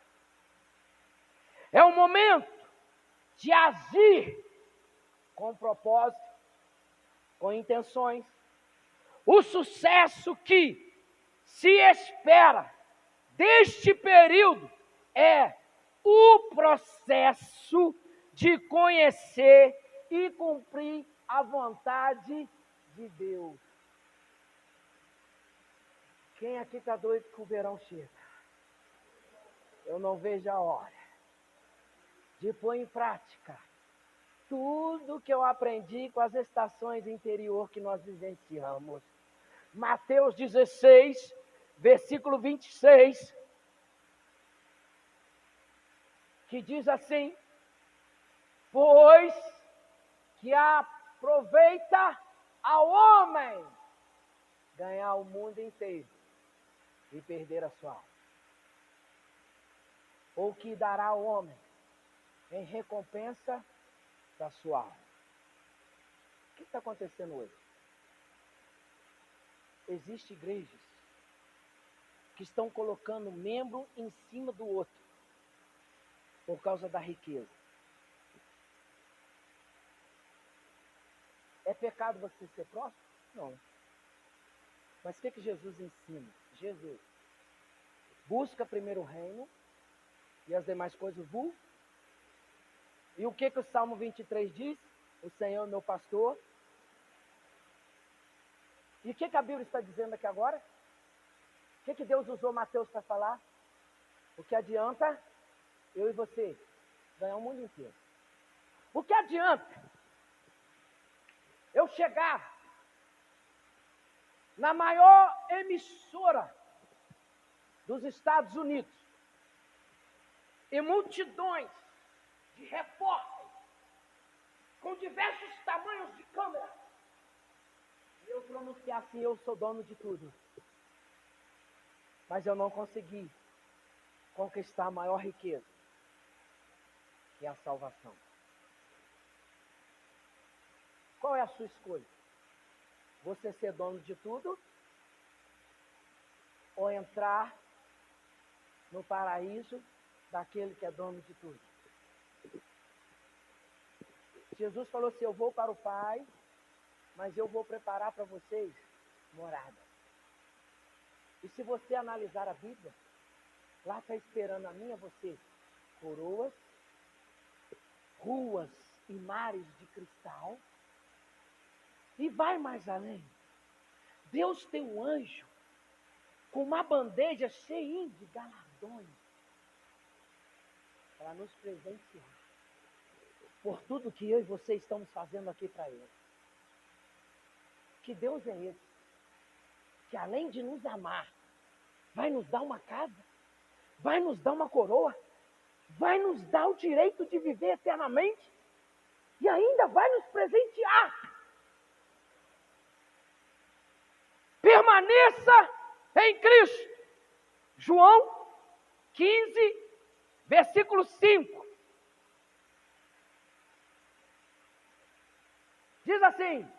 É o momento de agir com propósito, com intenções. O sucesso que se espera deste período é o processo de conhecer e cumprir a vontade de Deus. Quem aqui está doido que o verão chega? Eu não vejo a hora de pôr em prática tudo que eu aprendi com as estações interior que nós vivenciamos. Mateus 16, versículo 26, que diz assim: pois que aproveita ao homem ganhar o mundo inteiro e perder a sua alma. Ou que dará ao homem em recompensa da sua alma. O que está acontecendo hoje? Existem igrejas que estão colocando membro em cima do outro por causa da riqueza. É pecado você ser próximo? Não. Mas o que Jesus ensina? Jesus busca primeiro o reino e as demais coisas vos. E o que o Salmo 23 diz? O Senhor é meu pastor. E o que a Bíblia está dizendo aqui agora? O que Deus usou Mateus para falar? O que adianta eu e você ganhar o mundo inteiro? O que adianta eu chegar na maior emissora dos Estados Unidos e multidões de repórteres com diversos tamanhos de câmera e eu pronunciar assim: eu sou dono de tudo, mas eu não consegui conquistar a maior riqueza, que é a salvação. Qual é a sua escolha? Você ser dono de tudo ou entrar no paraíso daquele que é dono de tudo? Jesus falou assim: eu vou para o Pai, mas eu vou preparar para vocês morada. E se você analisar a Bíblia, lá está esperando a mim e a você coroas, ruas e mares de cristal. E vai mais além. Deus tem um anjo com uma bandeja cheia de galardões para nos presentear por tudo que eu e você estamos fazendo aqui para Ele. Que Deus é esse? Que além de nos amar, vai nos dar uma casa, vai nos dar uma coroa, vai nos dar o direito de viver eternamente e ainda vai nos presentear. Permaneça em Cristo. João 15, versículo 5. Diz assim: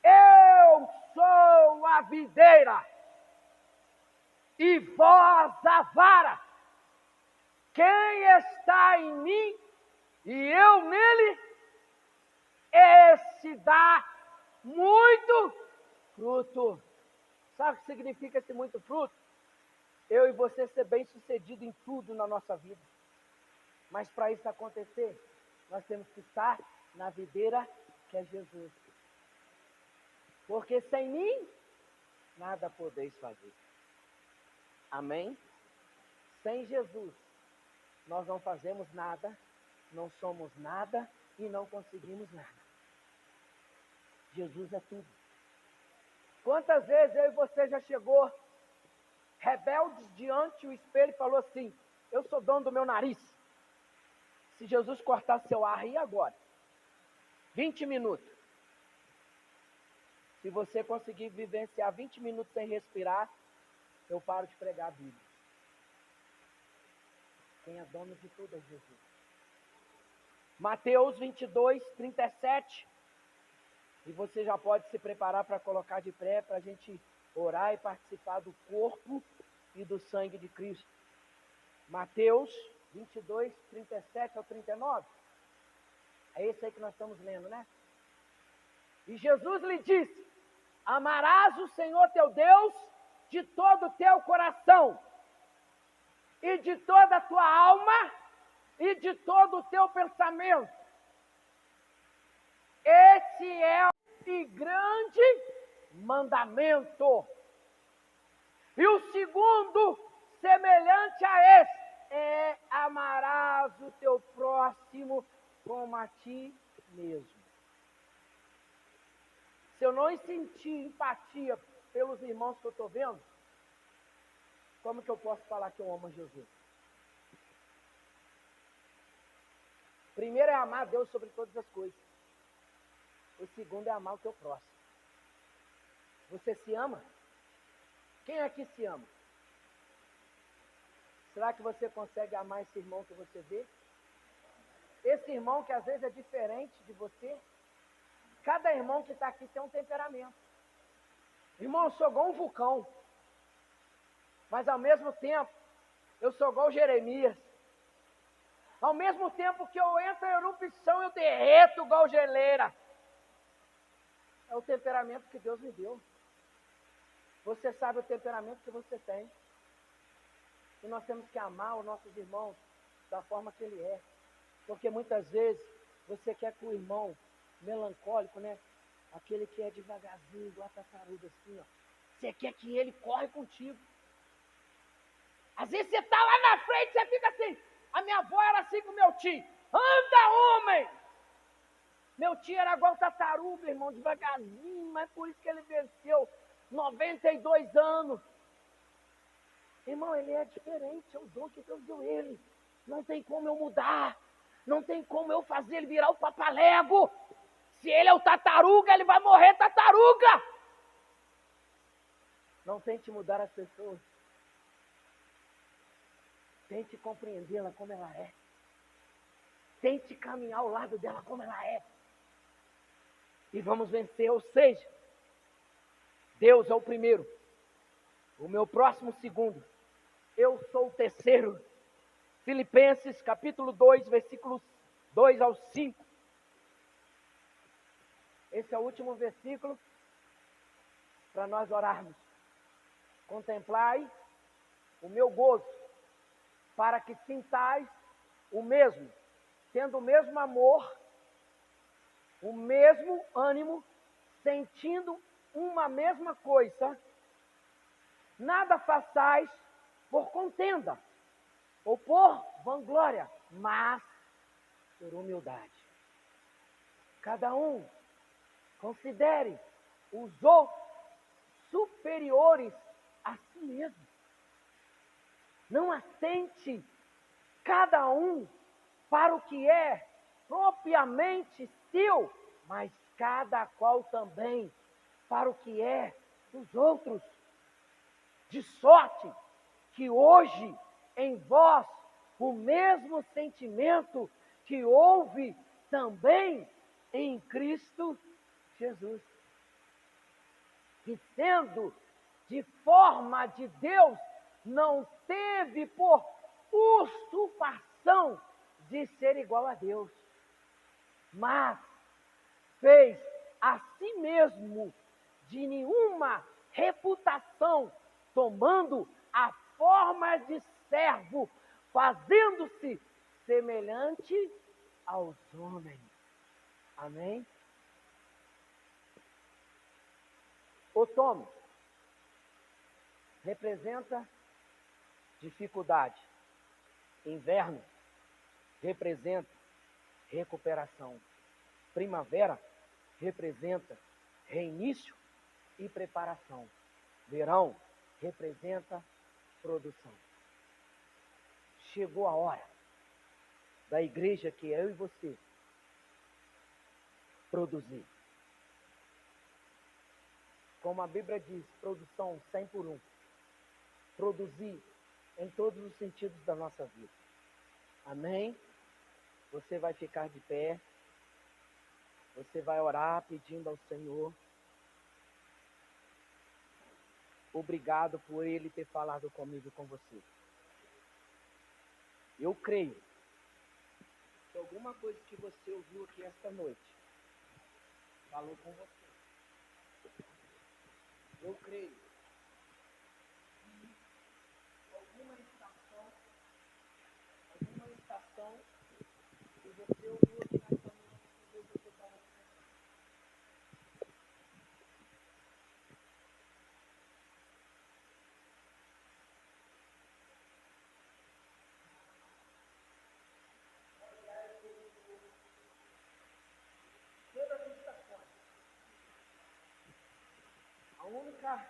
eu sou a videira e vós a vara. Quem está em mim e eu nele, esse dá muito fruto. Sabe o que significa esse muito fruto? Eu e você ser bem-sucedido em tudo na nossa vida. Mas para isso acontecer, nós temos que estar na videira que é Jesus. Porque sem mim, nada podeis fazer. Amém? Sem Jesus, nós não fazemos nada, não somos nada e não conseguimos nada. Jesus é tudo. Quantas vezes eu e você já chegou rebeldes diante do espelho e falou assim: eu sou dono do meu nariz. Se Jesus cortasse seu ar, e agora? 20 minutos. Se você conseguir vivenciar 20 minutos sem respirar, eu paro de pregar a Bíblia. Quem é dono de tudo é Jesus. Mateus 22, 37. E você já pode se preparar para colocar de pé, para a gente orar e participar do corpo e do sangue de Cristo. Mateus 22, 37 ao 39. É esse aí que nós estamos lendo, né? E Jesus lhe disse: amarás o Senhor teu Deus de todo o teu coração, e de toda a tua alma, e de todo o teu pensamento. Esse é o grande mandamento. E o segundo, semelhante a esse, é: amarás o teu próximo como a ti mesmo. Se eu não sentir empatia pelos irmãos que eu estou vendo, como que eu posso falar que eu amo Jesus? Primeiro é amar a Deus sobre todas as coisas. O segundo é amar o teu próximo. Você se ama? Quem aqui se ama? Será que você consegue amar esse irmão que você vê? Esse irmão que às vezes é diferente de você. Cada irmão que está aqui tem um temperamento. Irmão, eu sou igual um vulcão. Mas ao mesmo tempo, eu sou igual Jeremias. Ao mesmo tempo que eu entro em erupção, eu derreto igual geleira. É o temperamento que Deus me deu. Você sabe o temperamento que você tem. E nós temos que amar os nossos irmãos da forma que ele é. Porque muitas vezes você quer que o irmão melancólico, né? Aquele que é devagarzinho, igual a tartaruga assim, ó. Você quer que ele corre contigo. Às vezes você está lá na frente, você fica assim. A minha avó era assim com meu tio. Anda, homem! Meu tio era igual tartaruga, irmão, devagarzinho, mas por isso que ele venceu 92 anos. Irmão, ele é diferente, é o dom que Deus deu ele. Não tem como eu mudar. Não tem como eu fazer ele virar o papalego. Se ele é o tartaruga, ele vai morrer tartaruga. Não tente mudar as pessoas. Tente compreendê-la como ela é. Tente caminhar ao lado dela como ela é. E vamos vencer, ou seja, Deus é o primeiro. O meu próximo o segundo. Eu sou o terceiro. Filipenses capítulo 2, versículos 2 ao 5. Esse é o último versículo para nós orarmos. Contemplai o meu gozo, para que sintais o mesmo, tendo o mesmo amor, o mesmo ânimo, sentindo uma mesma coisa. Nada façais por contenda ou por vanglória, mas por humildade. Cada um considere os outros superiores a si mesmo. Não atente cada um para o que é propriamente seu, mas cada qual também para o que é dos outros. De sorte que hoje em vós o mesmo sentimento que houve também em Cristo Jesus. Que sendo de forma de Deus, não teve por usurpação de ser igual a Deus, mas fez a si mesmo de nenhuma reputação, tomando a forma de servo, fazendo-se semelhante aos homens. Amém? Outono representa dificuldade. Inverno representa recuperação. Primavera representa reinício e preparação. Verão representa produção. Chegou a hora da igreja, que é eu e você, produzir. Como a Bíblia diz, produção 100 por 1. Produzir em todos os sentidos da nossa vida. Amém? Você vai ficar de pé. Você vai orar pedindo ao Senhor. Obrigado por Ele ter falado comigo e com você. Eu creio que alguma coisa que você ouviu aqui esta noite falou com você. Eu creio que alguma estação que você ouviu aqui nesta noite que você estava pensando. Todas as estações. A única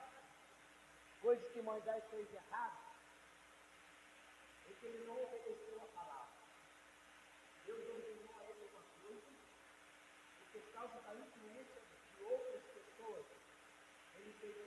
coisa que Moisés fez errado é que ele não obedeceu a palavra. Deus ordenou a ele uma coisa, e por causa da influência de outras pessoas, ele fez